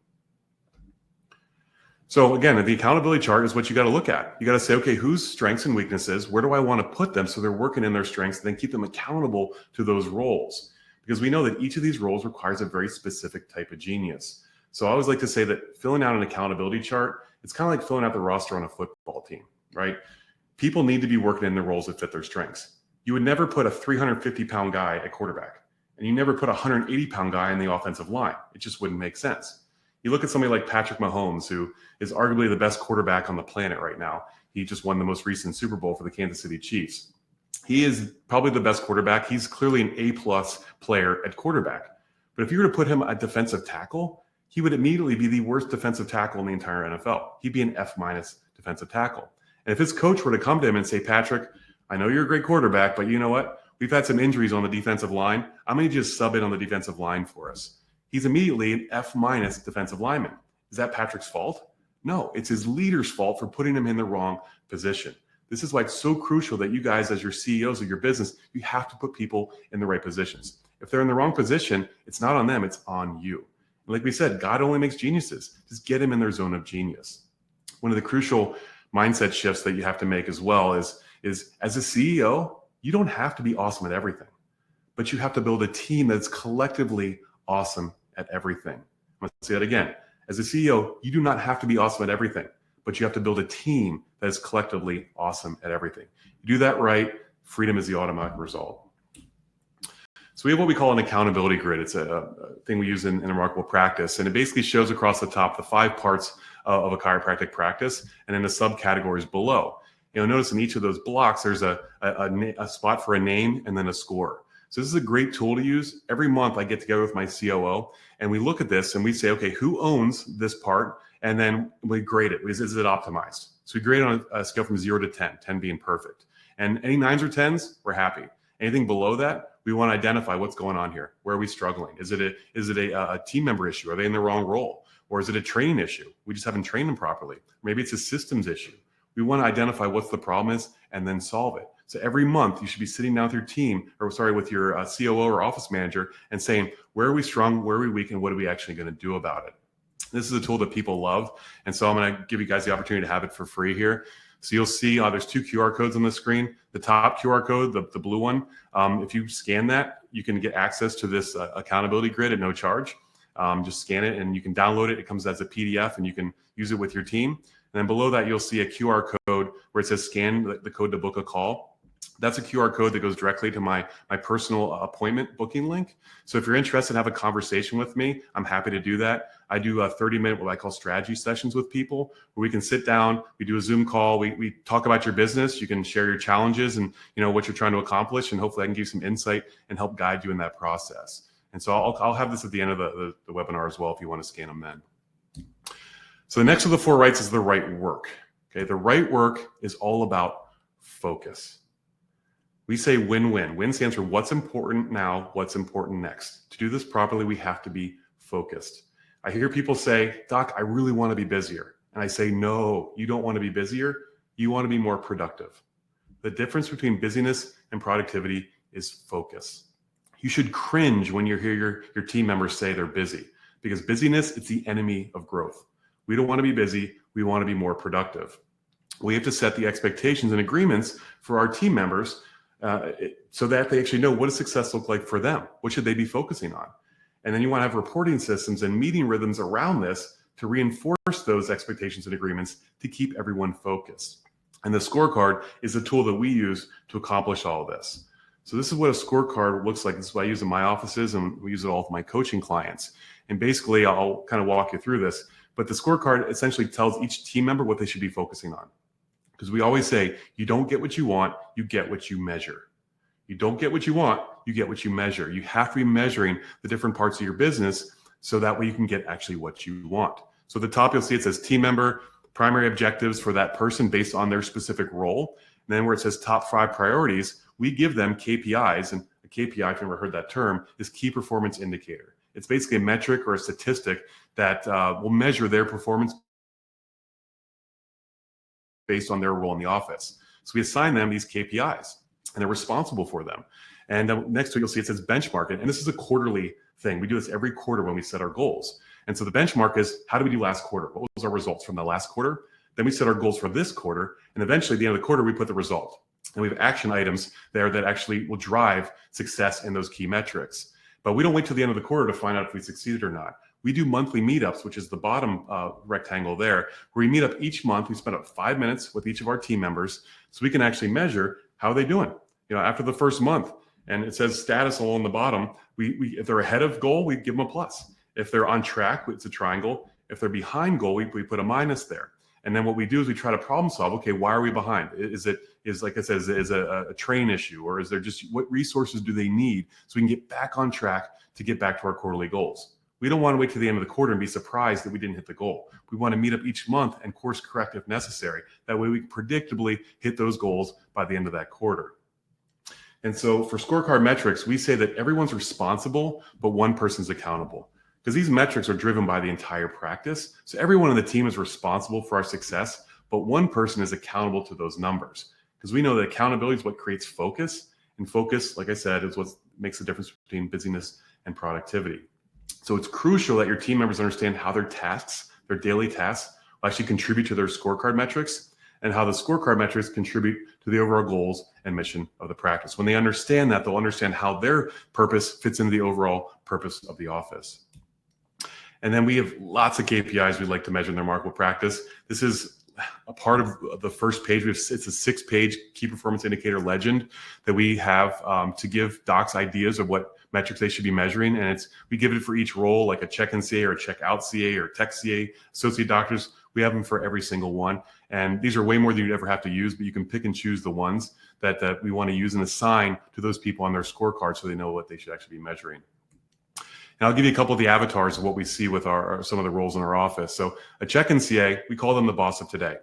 So again, the accountability chart is what you got to look at. You got to say, okay, whose strengths and weaknesses, where do I want to put them so they're working in their strengths, and then keep them accountable to those roles. Because we know that each of these roles requires a very specific type of genius. So I always like to say that filling out an accountability chart, it's kind of like filling out the roster on a football team, right? People need to be working in the roles that fit their strengths. You would never put a 350-pound guy at quarterback, and you never put a 180-pound guy in the offensive line. It just wouldn't make sense. You look at somebody like Patrick Mahomes, who is arguably the best quarterback on the planet right now. He just won the most recent Super Bowl for the Kansas City Chiefs. He is probably the best quarterback. He's clearly an A-plus player at quarterback. But if you were to put him at defensive tackle, he would immediately be the worst defensive tackle in the entire NFL. He'd be an F- defensive tackle. And if his coach were to come to him and say, Patrick, I know you're a great quarterback, but you know what? We've had some injuries on the defensive line. I'm going to just sub in on the defensive line for us. He's immediately an F- defensive lineman. Is that Patrick's fault? No, it's his leader's fault for putting him in the wrong position. This is why it's so crucial that you guys, as your CEOs of your business, you have to put people in the right positions. If they're in the wrong position, it's not on them, it's on you. And like we said, God only makes geniuses. Just get them in their zone of genius. One of the crucial mindset shifts that you have to make as well is as a CEO, you don't have to be awesome at everything, but you have to build a team that's collectively awesome at everything. I'm going to say that again. As a CEO, you do not have to be awesome at everything, but you have to build a team that is collectively awesome at everything. You do that right, freedom is the automatic result. So we have what we call an accountability grid. It's a thing we use in Remarkable Practice, and it basically shows across the top the 5 parts of a chiropractic practice, and then the subcategories below. You'll notice in each of those blocks, there's a spot for a name and then a score. So this is a great tool to use. Every month I get together with my COO and we look at this and we say, okay, who owns this part? And then we grade it. Is it optimized? So we grade on a scale from 0 to 10, 10 being perfect. And any 9s or 10s, we're happy. Anything below that, we want to identify what's going on here. Where are we struggling? Is it a team member issue? Are they in the wrong role? Or is it a training issue? We just haven't trained them properly. Maybe it's a systems issue. We want to identify what the problem is and then solve it. So every month you should be sitting down with your team, with your COO or office manager and saying, where are we strong, where are we weak, and what are we actually going to do about it? This is a tool that people love. And so I'm going to give you guys the opportunity to have it for free here. So you'll see there's 2 QR codes on the screen. The top QR code, the blue one, if you scan that, you can get access to this accountability grid at no charge. Just scan it and you can download it. It comes as a PDF and you can use it with your team. And then below that, you'll see a QR code where it says scan the code to book a call. That's a QR code that goes directly to my personal appointment booking link. So if you're interested in having a conversation with me, I'm happy to do that. I do a 30-minute, what I call strategy sessions with people where we can sit down, we do a Zoom call, we talk about your business, you can share your challenges and what you're trying to accomplish, and hopefully I can give you some insight and help guide you in that process. And so I'll have this at the end of the webinar as well if you want to scan them then. So the next of the 4 rights is the right work. Okay, the right work is all about focus. We say win-win. Win stands for what's important now, what's important next. To do this properly, we have to be focused. I hear people say, Doc, I really want to be busier. And I say, no, you don't want to be busier. You want to be more productive. The difference between busyness and productivity is focus. You should cringe when you hear your team members say they're busy, because busyness is the enemy of growth. We don't want to be busy. We want to be more productive. We have to set the expectations and agreements for our team members so that they actually know what does success look like for them. What should they be focusing on? And then you want to have reporting systems and meeting rhythms around this to reinforce those expectations and agreements to keep everyone focused. And the scorecard is a tool that we use to accomplish all of this. So this is what a scorecard looks like. This is what I use in my offices, and we use it all with my coaching clients. And basically, I'll kind of walk you through this. But the scorecard essentially tells each team member what they should be focusing on. Because we always say, you don't get what you want, you get what you measure. You don't get what you want, you get what you measure. You have to be measuring the different parts of your business so that way you can get actually what you want. So at the top, you'll see it says team member, primary objectives for that person based on their specific role. And then where it says top 5 priorities, we give them KPIs. And a KPI, if you've never heard that term, is key performance indicator. It's basically a metric or a statistic that will measure their performance based on their role in the office. So we assign them these KPIs and they're responsible for them. And next to it, you'll see it says benchmark. And this is a quarterly thing. We do this every quarter when we set our goals. And so the benchmark is, how did we do last quarter? What was our results from the last quarter? Then we set our goals for this quarter. And eventually at the end of the quarter, we put the result. And we have action items there that actually will drive success in those key metrics. But we don't wait till the end of the quarter to find out if we succeeded or not. We do monthly meetups, which is the bottom rectangle there, where we meet up each month. We spend up 5 minutes with each of our team members so we can actually measure how they're doing. After the first month, and it says status along the bottom, if they're ahead of goal, we give them a plus. If they're on track, it's a triangle. If they're behind goal, we put a minus there. And then what we do is we try to problem solve. Okay, why are we behind? Is like I said, is a train issue, or is there just what resources do they need so we can get back on track to get back to our quarterly goals? We don't want to wait to the end of the quarter and be surprised that we didn't hit the goal. We want to meet up each month and course correct if necessary. That way we can predictably hit those goals by the end of that quarter. And so for scorecard metrics, we say that everyone's responsible, but one person's accountable, because these metrics are driven by the entire practice. So everyone on the team is responsible for our success, but one person is accountable to those numbers, because we know that accountability is what creates focus. And focus, like I said, is what makes the difference between busyness and productivity. So it's crucial that your team members understand how their tasks, their daily tasks, will actually contribute to their scorecard metrics, and how the scorecard metrics contribute to the overall goals and mission of the practice. When they understand that, they'll understand how their purpose fits into the overall purpose of the office. And then we have lots of KPIs we'd like to measure in their remarkable practice. This is a part of the first page. It's a 6-page key performance indicator legend that we have to give docs ideas of what metrics they should be measuring. And we give it for each role, like a check-in CA or a check-out CA or tech CA, associate doctors. We have them for every single one. And these are way more than you'd ever have to use, but you can pick and choose the ones that we want to use and assign to those people on their scorecard so they know what they should actually be measuring. And I'll give you a couple of the avatars of what we see with some of the roles in our office. So a check-in CA, we call them the boss of today.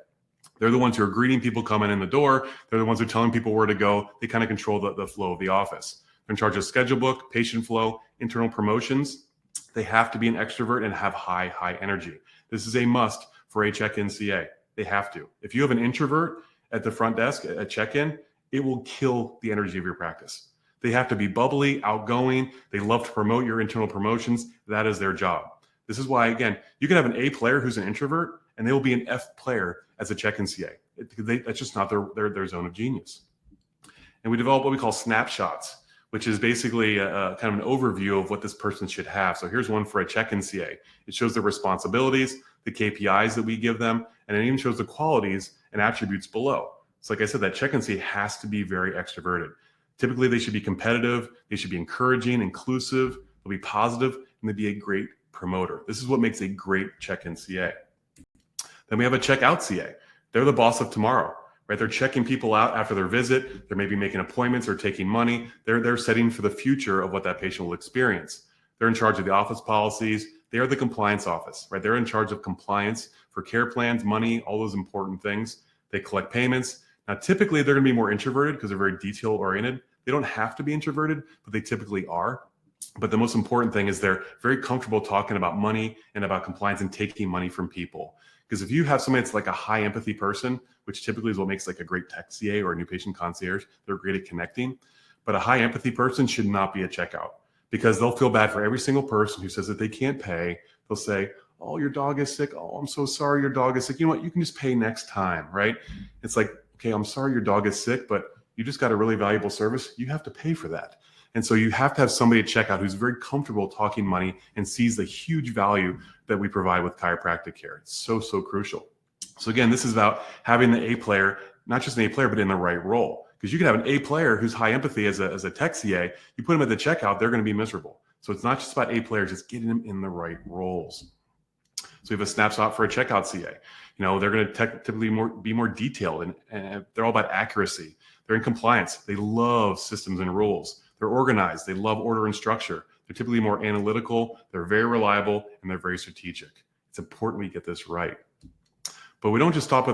They're the ones who are greeting people coming in the door. They're the ones who are telling people where to go. They kind of control the flow of the office. They're in charge of schedule book, patient flow, internal promotions. They have to be an extrovert and have high energy. This is a must for a check-in CA. They have to. If you have an introvert at the front desk at check-in, it will kill the energy of your practice. They have to be bubbly, outgoing. They love to promote your internal promotions. That is their job. This is why, again, you can have an A player who's an introvert, and they will be an F player as a check-in CA. That's just not their zone of genius. And we develop what we call snapshots, which is basically kind of an overview of what this person should have. So here's one for a check-in CA. It shows their responsibilities, the KPIs that we give them, and it even shows the qualities and attributes below. So like I said, that check-in CA has to be very extroverted. Typically, they should be competitive, they should be encouraging, inclusive, they'll be positive, and they'll be a great promoter. This is what makes a great check-in CA. Then we have a check-out CA. They're the boss of tomorrow, right? They're checking people out after their visit. They're maybe making appointments or taking money. They're setting for the future of what that patient will experience. They're in charge of the office policies. They are the compliance office, right? They're in charge of compliance for care plans, money, all those important things. They collect payments. Now, typically, they're going to be more introverted because they're very detail-oriented. They don't have to be introverted, but they typically are. But the most important thing is they're very comfortable talking about money and about compliance and taking money from people. Because if you have somebody that's like a high empathy person, which typically is what makes like a great tech CA or a new patient concierge, they're great at connecting. But a high empathy person should not be a checkout, because they'll feel bad for every single person who says that they can't pay. They'll say, oh, your dog is sick. Oh, I'm so sorry your dog is sick. You know what? You can just pay next time, right? It's like, okay, I'm sorry your dog is sick, but you just got a really valuable service. You have to pay for that. And so you have to have somebody at checkout who's very comfortable talking money and sees the huge value that we provide with chiropractic care. It's so crucial. So again, this is about having the A player, not just an A player, but in the right role. Because you can have an A player who's high empathy as a tech CA. You put them at the checkout, they're going to be miserable. So it's not just about A players, it's getting them in the right roles. So we have a snapshot for a checkout CA. You know, they're going to typically be more detailed, and they're all about accuracy. They're in compliance. They love systems and rules. They're organized. They love order and structure. They're typically more analytical. They're very reliable, and they're very strategic. It's important we get this right. But we don't just stop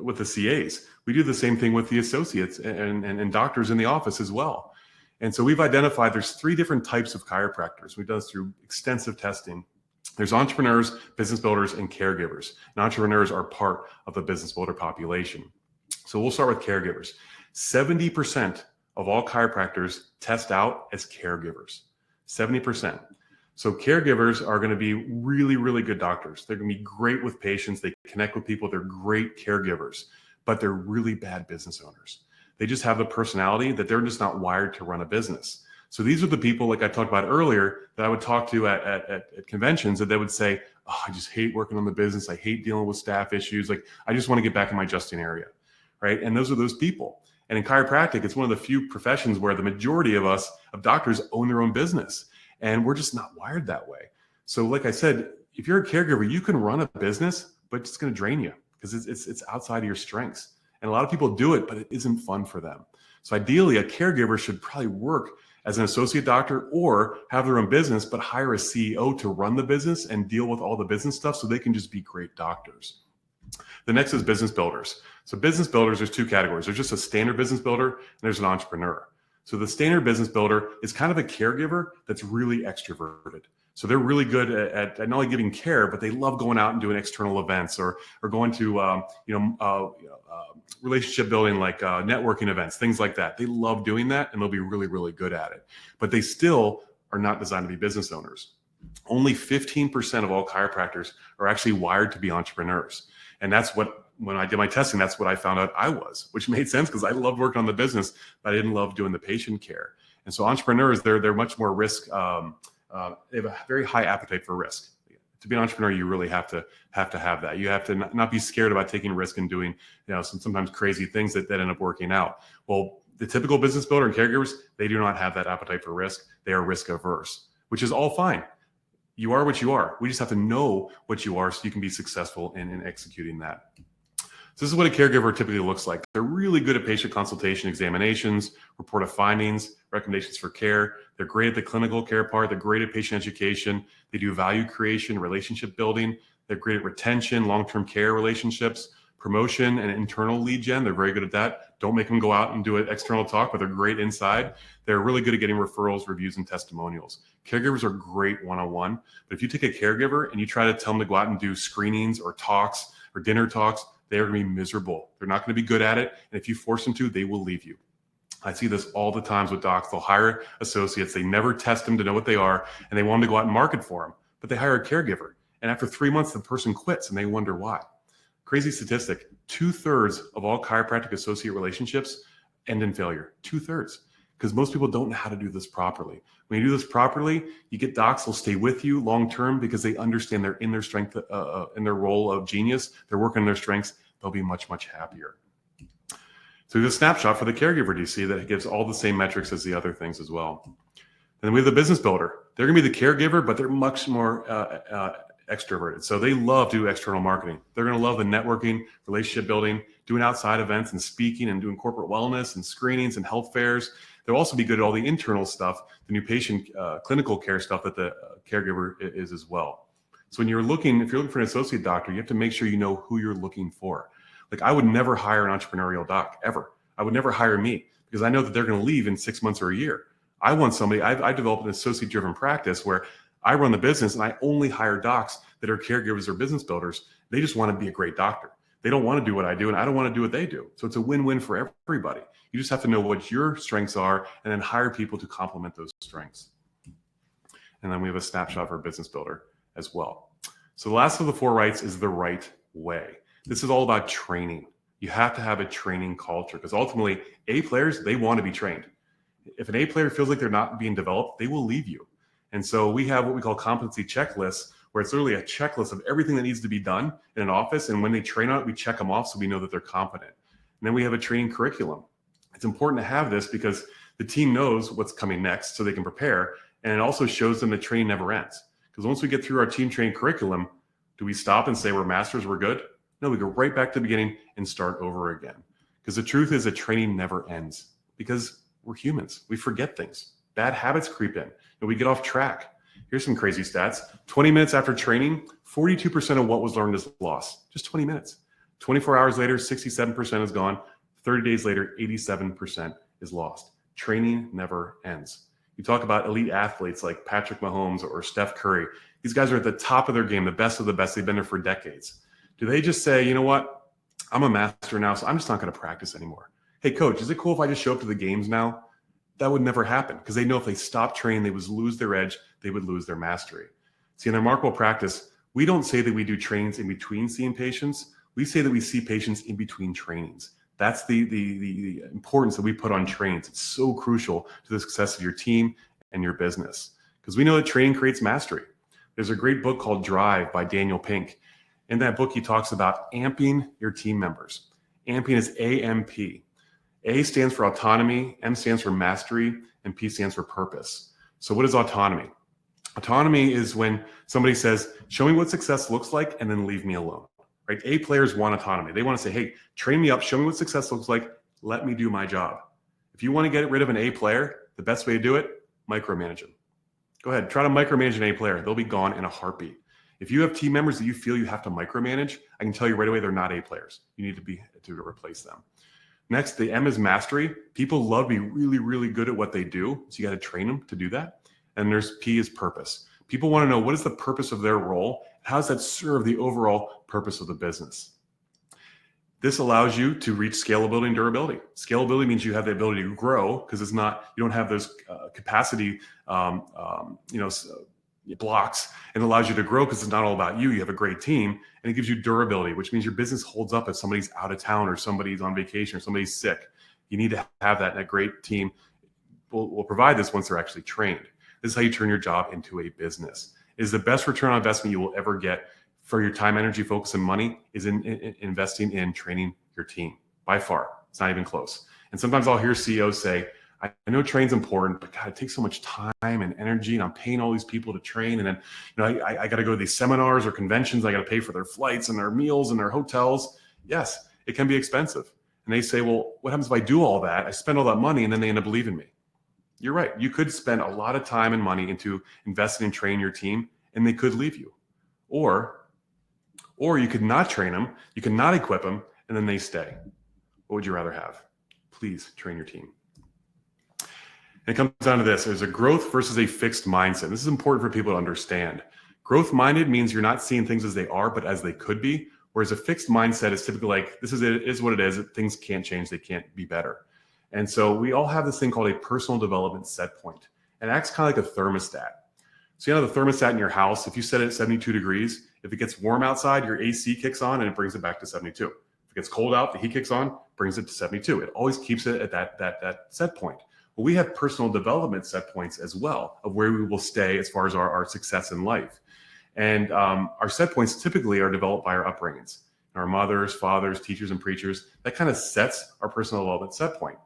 with the CAs. We do the same thing with the associates and doctors in the office as well. And so we've identified there's 3 different types of chiropractors. We've done this through extensive testing. There's entrepreneurs, business builders, and caregivers. And entrepreneurs are part of the business builder population. So we'll start with caregivers. 70% of all chiropractors test out as caregivers. 70%. So caregivers are going to be really good doctors. They're going to be great with patients. They connect with people. They're great caregivers, but they're really bad business owners. They just have the personality that they're just not wired to run a business. So these are the people, like I talked about earlier, that I would talk to at conventions, that they would say, oh, I just hate working on the business. I hate dealing with staff issues. Like, I just want to get back in my adjusting area, right? And those are those people. And in chiropractic, it's one of the few professions where the majority of us, of doctors, own their own business. And we're just not wired that way. So like I said, if you're a caregiver, you can run a business, but it's going to drain you because it's outside of your strengths. And a lot of people do it, but it isn't fun for them. So ideally, a caregiver should probably work as an associate doctor, or have their own business, but hire a CEO to run the business and deal with all the business stuff so they can just be great doctors. The next is business builders. So business builders, there's two categories. There's just a standard business builder and there's an entrepreneur. So the standard business builder is kind of a caregiver that's really extroverted. So they're really good at not only giving care, but they love going out and doing external events or going to relationship building, like networking events, things like that. They love doing that and they'll be really, really good at it. But they still are not designed to be business owners. Only 15% of all chiropractors are actually wired to be entrepreneurs. And that's what, when I did my testing, that's what I found out I was, which made sense because I loved working on the business, but I didn't love doing the patient care. And so entrepreneurs, they're much more risk. They have a very high appetite for risk. To be an entrepreneur, you really have to have that. You have to not be scared about taking risk and doing, sometimes crazy things that end up working out. Well, the typical business builder and caregivers, they do not have that appetite for risk. They are risk averse, which is all fine. You are what you are. We just have to know what you are so you can be successful in executing that. So this is what a caregiver typically looks like. They're really good at patient consultation, examinations, report of findings, recommendations for care. They're great at the clinical care part. They're great at patient education. They do value creation, relationship building. They're great at retention, long-term care relationships, promotion, and internal lead gen. They're very good at that. Don't make them go out and do an external talk, but they're great inside. They're really good at getting referrals, reviews, and testimonials. Caregivers are great one-on-one, but if you take a caregiver and you try to tell them to go out and do screenings or talks or dinner talks, they're going to be miserable. They're not going to be good at it. And if you force them to, they will leave you. I see this all the times with docs. They'll hire associates. They never test them to know what they are, and they want them to go out and market for them, but they hire a caregiver. And after 3 months, the person quits and they wonder why. Crazy statistic, 2/3 of all chiropractic associate relationships end in failure, 2/3. Because most people don't know how to do this properly. When you do this properly, you get docs who'll stay with you long-term because they understand they're in their strength, in their role of genius. They're working on their strengths. They'll be much, much happier. So there's a snapshot for the caregiver. Do you see that it gives all the same metrics as the other things as well? And then we have the business builder. They're going to be the caregiver, but they're much more extroverted. So they love to do external marketing. They're going to love the networking, relationship building, doing outside events and speaking and doing corporate wellness and screenings and health fairs. They'll also be good at all the internal stuff, the new patient clinical care stuff that the caregiver is as well. So when if you're looking for an associate doctor, you have to make sure you know who you're looking for. Like I would never hire an entrepreneurial doc ever. I would never hire me because I know that they're going to leave in 6 months or a year. I want somebody, I developed an associate driven practice where I run the business and I only hire docs that are caregivers or business builders. They just want to be a great doctor. They don't want to do what I do and I don't want to do what they do. So it's a win-win for everybody. You just have to know what your strengths are and then hire people to complement those strengths. And then we have a snapshot for a business builder as well. So the last of the 4 rights is the right way. This is all about training. You have to have a training culture because ultimately A players, they want to be trained. If an A player feels like they're not being developed, they will leave you. And so we have what we call competency checklists, where it's literally a checklist of everything that needs to be done in an office. And when they train on it, we check them off so we know that they're competent. And then we have a training curriculum. It's important to have this because the team knows what's coming next so they can prepare. And it also shows them that training never ends. Because once we get through our team training curriculum, do we stop and say we're masters, we're good? No, we go right back to the beginning and start over again. Because the truth is that training never ends because we're humans. We forget things. Bad habits creep in and we get off track. Here's some crazy stats. 20 minutes after training, 42% of what was learned is lost. Just 20 minutes. 24 hours later, 67% is gone. 30 days later, 87% is lost. Training never ends. You talk about elite athletes like Patrick Mahomes or Steph Curry. These guys are at the top of their game, the best of the best. They've been there for decades. Do they just say, you know what? I'm a master now, so I'm just not going to practice anymore. Hey, coach, is it cool if I just show up to the games now? That would never happen because they know if they stop training, they would lose their edge. They would lose their mastery. See, in their remarkable practice, we don't say that we do trainings in between seeing patients. We say that we see patients in between trainings. That's the importance that we put on trainings. It's so crucial to the success of your team and your business because we know that training creates mastery. There's a great book called Drive by Daniel Pink. In that book, he talks about amping your team members. Amping is AMP. A stands for autonomy, M stands for mastery, and P stands for purpose. So what is autonomy? Autonomy is when somebody says, show me what success looks like and then leave me alone, right? A players want autonomy. They want to say, hey, train me up, show me what success looks like, let me do my job. If you want to get rid of an A player, the best way to do it, micromanage them. Go ahead, try to micromanage an A player. They'll be gone in a heartbeat. If you have team members that you feel you have to micromanage, I can tell you right away they're not A players. You need to replace them. Next, the M is mastery. People love to be really, really good at what they do, so you got to train them to do that. And there's P is purpose. People want to know, what is the purpose of their role? How does that serve the overall purpose of the business? This allows you to reach scalability and durability. Scalability means you have the ability to grow because you don't have those capacity, blocks, and allows you to grow because it's not all about you. You have a great team, and it gives you durability, which means your business holds up if somebody's out of town or somebody's on vacation or somebody's sick. You need to have that, and a great team will provide this once they're actually trained. This is how you turn your job into a business. It is the best return on investment you will ever get for your time, energy, focus, and money is in investing in training your team. By far, it's not even close. And sometimes I'll hear CEOs say, I know training's important, but God, it takes so much time and energy, and I'm paying all these people to train. And then, I got to go to these seminars or conventions. I got to pay for their flights and their meals and their hotels. Yes, it can be expensive. And they say, well, what happens if I do all that? I spend all that money and then they end up leaving me. You're right. You could spend a lot of time and money into investing in training your team, and they could leave you. Or you could not train them, you could not equip them, and then they stay. What would you rather have? Please train your team. And it comes down to this. There's a growth versus a fixed mindset. This is important for people to understand. Growth-minded means you're not seeing things as they are, but as they could be, whereas a fixed mindset is typically like, this is what it is. Things can't change. They can't be better. And so we all have this thing called a personal development set point. And it acts kind of like a thermostat. So you know the thermostat in your house, if you set it at 72 degrees, if it gets warm outside, your AC kicks on and it brings it back to 72. If it gets cold out, the heat kicks on, brings it to 72. It always keeps it at that set point. Well, we have personal development set points as well of where we will stay as far as our success in life. And our set points typically are developed by our upbringings. Our mothers, fathers, teachers, and preachers, that kind of sets our personal development set point.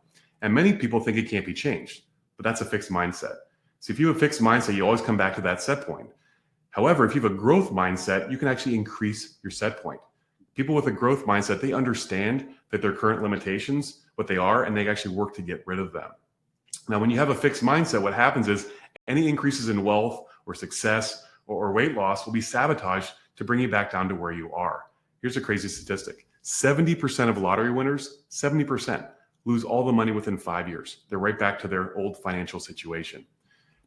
And many people think it can't be changed, but that's a fixed mindset. So if you have a fixed mindset, you always come back to that set point. However, if you have a growth mindset, you can actually increase your set point. People with a growth mindset, they understand that their current limitations, what they are, and they actually work to get rid of them. Now, when you have a fixed mindset, what happens is any increases in wealth or success or weight loss will be sabotaged to bring you back down to where you are. Here's a crazy statistic. 70% of lottery winners, 70%, lose all the money within 5 years. They're right back to their old financial situation.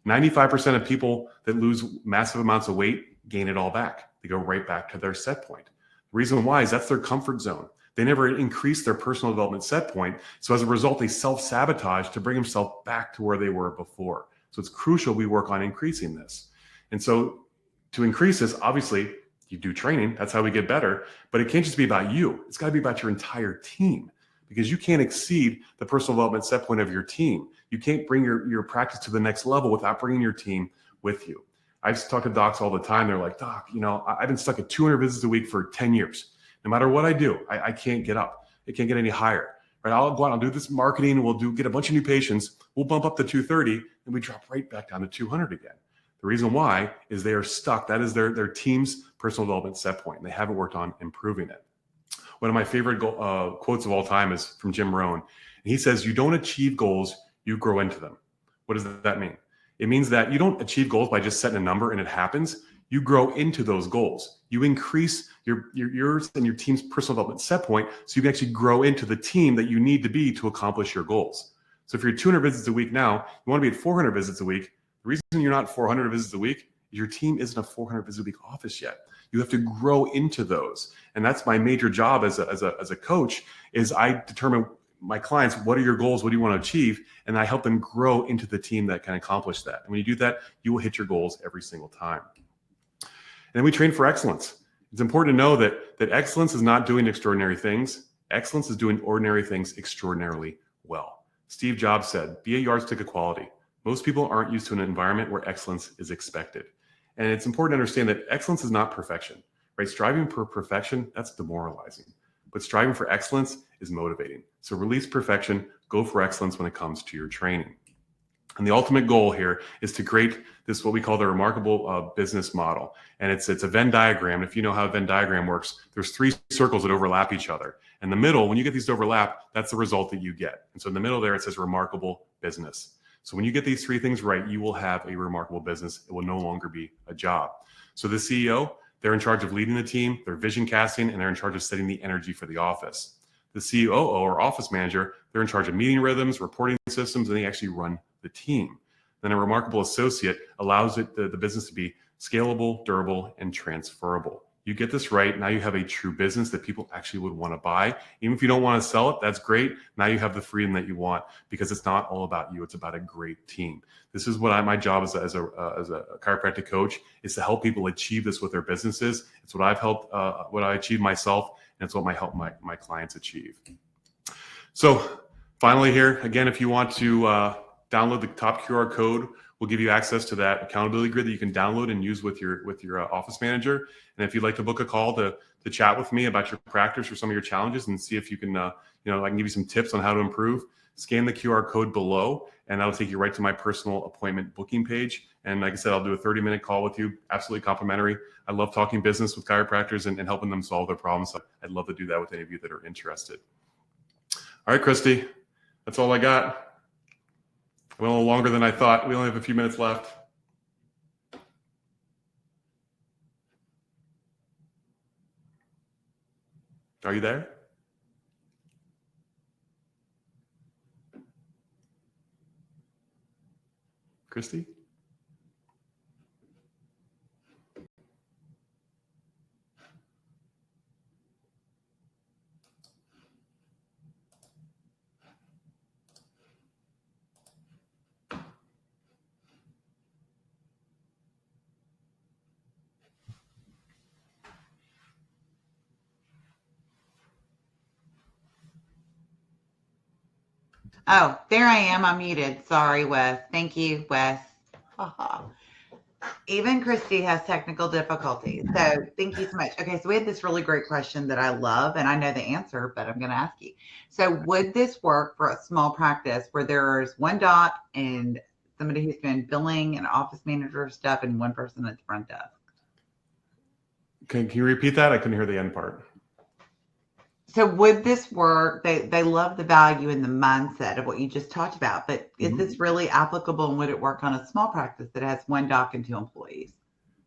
95% of people that lose massive amounts of weight gain it all back. They go right back to their set point. The reason why is that's their comfort zone. They never increase their personal development set point. So as a result, they self-sabotage to bring themselves back to where they were before. So it's crucial we work on increasing this. And so to increase this, obviously, you do training. That's how we get better. But it can't just be about you. It's got to be about your entire team, because you can't exceed the personal development set point of your team. You can't bring your practice to the next level without bringing your team with you. I've talked to docs all the time. They're like, Doc, I've been stuck at 200 visits a week for 10 years. No matter what I do, I can't get up. It can't get any higher. Right? I'll go out and I'll do this marketing. We'll get a bunch of new patients. We'll bump up to 230 and we drop right back down to 200 again. The reason why is they are stuck. That is their team's personal development set point. And they haven't worked on improving it. One of my favorite quotes of all time is from Jim Rohn. And he says, you don't achieve goals, you grow into them. What does that mean? It means that you don't achieve goals by just setting a number and it happens. You grow into those goals. You increase yours and your team's personal development set point so you can actually grow into the team that you need to be to accomplish your goals. So if you're 200 visits a week now, you want to be at 400 visits a week. The reason you're not 400 visits a week is your team isn't a 400 visit a week office yet. You have to grow into those. And that's my major job as a coach is I determine my clients, what are your goals? What do you want to achieve? And I help them grow into the team that can accomplish that. And when you do that, you will hit your goals every single time. And then we train for excellence. It's important to know that excellence is not doing extraordinary things. Excellence is doing ordinary things extraordinarily well. Steve Jobs said, be a yardstick of quality. Most people aren't used to an environment where excellence is expected. And it's important to understand that excellence is not perfection, right? Striving for perfection, that's demoralizing. But striving for excellence is motivating. So release perfection, go for excellence when it comes to your training. And the ultimate goal here is to create this, what we call the remarkable business model. And it's a Venn diagram. If you know how a Venn diagram works, there's 3 circles that overlap each other. And the middle, when you get these to overlap, that's the result that you get. And so in the middle there, it says remarkable business. So when you get these three things right, you will have a remarkable business. It will no longer be a job. So the CEO, they're in charge of leading the team, they're vision casting, and they're in charge of setting the energy for the office. The COO or office manager, they're in charge of meeting rhythms, reporting systems, and they actually run the team. Then a remarkable associate allows the business to be scalable, durable, and transferable. You get this right, now you have a true business that people actually would want to buy. Even if you don't want to sell it, that's great. Now you have the freedom that you want because it's not all about you. It's about a great team. This is what my job as a chiropractic coach is to help people achieve this with their businesses. It's what I've helped, what I achieved myself, and it's what I help my clients achieve. So finally here, again, if you want to download the top QR code, we'll give you access to that accountability grid that you can download and use with your office manager. And if you'd like to book a call to chat with me about your practice or some of your challenges and see if you can, I can give you some tips on how to improve, scan the QR code below, and that'll take you right to my personal appointment booking page. And like I said, I'll do a 30-minute call with you, absolutely complimentary. I love talking business with chiropractors and helping them solve their problems. So I'd love to do that with any of you that are interested. All right, Christy, that's all I got. Went a little longer than I thought. We only have a few minutes left. Are you there? Christy? Oh, there I am. I'm muted. Sorry, Wes. Thank you, Wes. Even Christy has technical difficulties. So thank you so much. Okay, so we had this really great question that I love, and I know the answer, but I'm going to ask you. So would this work for a small practice where there's one doc and somebody who's doing billing and office manager stuff and one person at the front desk? Can you repeat that? I couldn't hear the end part. So would this work? They love the value and the mindset of what you just talked about, but is this really applicable, and would it work on a small practice that has one doc and 2 employees?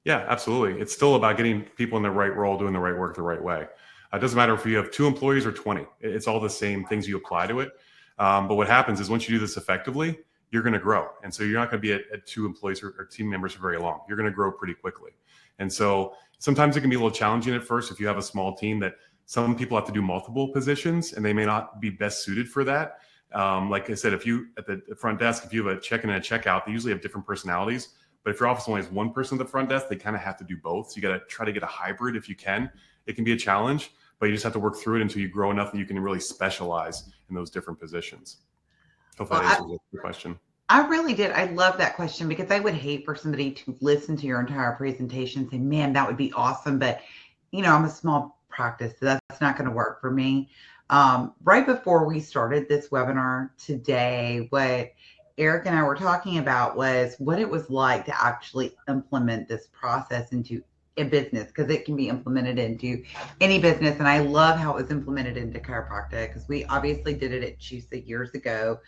Yeah, absolutely. It's still about getting people in the right role, doing the right work the right way. It doesn't matter if you have 2 employees or 20. It's all the same things you apply to it. But what happens is once you do this effectively, you're going to grow. And so you're not going to be at 2 employees or team members for very long. You're going to grow pretty quickly. And so sometimes it can be a little challenging at first if you have a small team that some people have to do multiple positions and they may not be best suited for that. Like I said, if you at the front desk, if you have a check-in and a checkout, they usually have different personalities. But if your office only has one person at the front desk, they kind of have to do both. So you got to try to get a hybrid if you can. It can be a challenge, but you just have to work through it until you grow enough that you can really specialize in those different positions. Hopefully that answers your question. I really did. I love that question because I would hate for somebody to listen to your entire presentation and say, man, that would be awesome. But, I'm a small practice, so that's not going to work for me. Right before we started this webinar today, what Eric and I were talking about was what it was like to actually implement this process into a business, because it can be implemented into any business. And I love how it was implemented into chiropractic, because we obviously did it at ChiroHealthUSA years ago.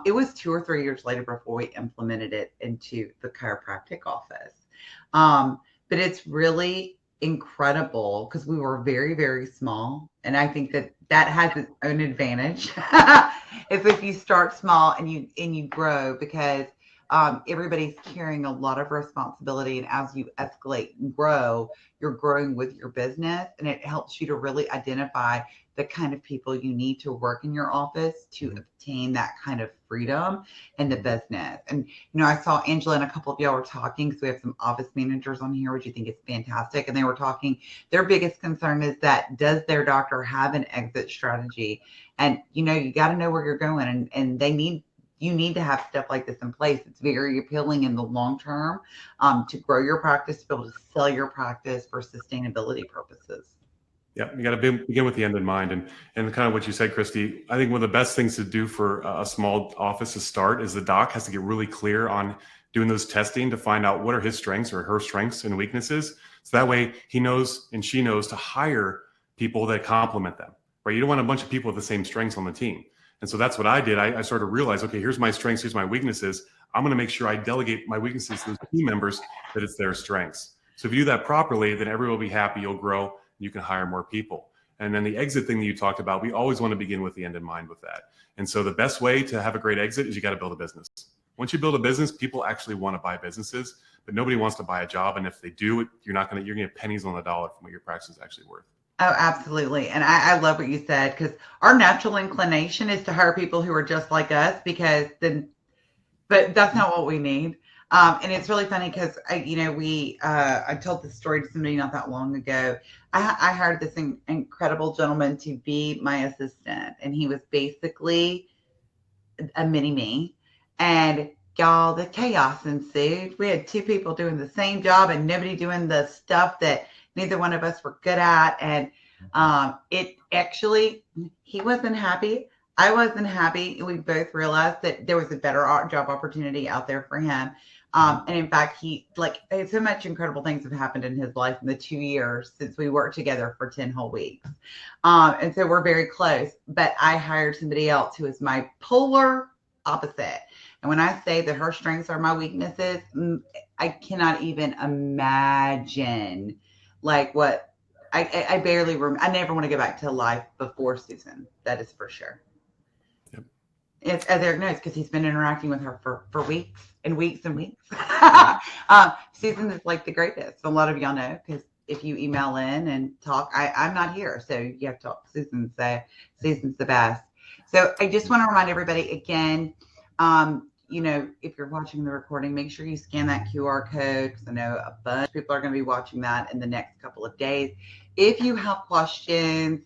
It was 2 or 3 years later before we implemented it into the chiropractic office. But it's really incredible because we were very, very small. And I think that has its own advantage if you start small and you grow, because everybody's carrying a lot of responsibility. And as you escalate and grow, you're growing with your business, and it helps you to really identify the kind of people you need to work in your office to obtain that kind of freedom in the business. And, I saw Angela and a couple of y'all were talking, because we have some office managers on here, which you think is fantastic. And they were talking, their biggest concern is that, does their doctor have an exit strategy? And, you got to know where you're going, and you need to have stuff like this in place. It's very appealing in the long term to grow your practice, to be able to sell your practice for sustainability purposes. Yeah, you got to begin with the end in mind. And kind of what you said, Christy, I think one of the best things to do for a small office to start is the doc has to get really clear on doing those testing to find out what are his strengths or her strengths and weaknesses. So that way he knows and she knows to hire people that complement them, right? You don't want a bunch of people with the same strengths on the team. And so that's what I did. I sort of realized, okay, here's my strengths, here's my weaknesses. I'm going to make sure I delegate my weaknesses to those team members, that it's their strengths. So if you do that properly, then everyone will be happy, you'll grow, and you can hire more people. And then the exit thing that you talked about, we always want to begin with the end in mind with that. And so the best way to have a great exit is you got to build a business. Once you build a business, people actually want to buy businesses, but nobody wants to buy a job. And if they do, you're going to get pennies on the dollar from what your practice is actually worth. Oh, absolutely. And I love what you said, because our natural inclination is to hire people who are just like us, but that's not what we need. And it's really funny because I told this story to somebody not that long ago. I hired this incredible gentleman to be my assistant, and he was basically a mini me. And y'all, the chaos ensued. We had two people doing the same job and nobody doing the stuff that neither one of us were good at. And it actually, he wasn't happy. I wasn't happy. We both realized that there was a better job opportunity out there for him. And in fact, so much incredible things have happened in his life in the 2 years since we worked together for 10 whole weeks. And so we're very close, but I hired somebody else who is my polar opposite. And when I say that her strengths are my weaknesses, I cannot even imagine what I barely remember. I never want to go back to life before Susan. That is for sure. Yep. It's, as Eric knows, because he's been interacting with her for weeks and weeks and weeks. Susan is the greatest. A lot of y'all know, because if you email in and talk, I'm not here. So you have to talk to Susan. So Susan's the best. So I just want to remind everybody again, if you're watching the recording, make sure you scan that QR code, because I know a bunch of people are going to be watching that in the next couple of days. If you have questions,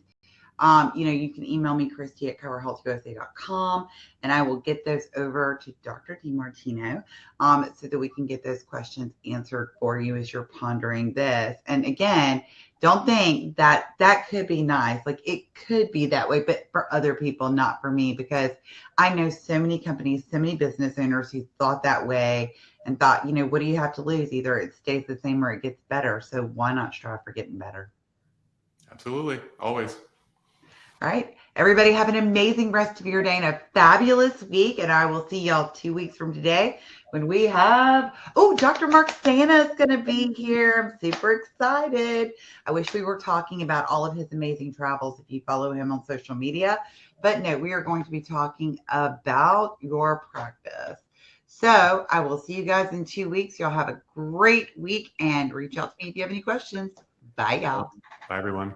you can email me, Christy at ChiroHealthUSA.com, and I will get those over to Dr. DiMartino so that we can get those questions answered for you as you're pondering this. And again, don't think that could be nice. It could be that way, but for other people, not for me, because I know so many companies, so many business owners who thought that way and thought, what do you have to lose? Either it stays the same or it gets better. So why not strive for getting better? Absolutely. Always. All right. Everybody have an amazing rest of your day and a fabulous week. And I will see y'all 2 weeks from today when we have, Dr. Mark Santa is going to be here. I'm super excited. I wish we were talking about all of his amazing travels if you follow him on social media. But no, we are going to be talking about your practice. So I will see you guys in 2 weeks. Y'all have a great week and reach out to me if you have any questions. Bye, y'all. Bye, everyone.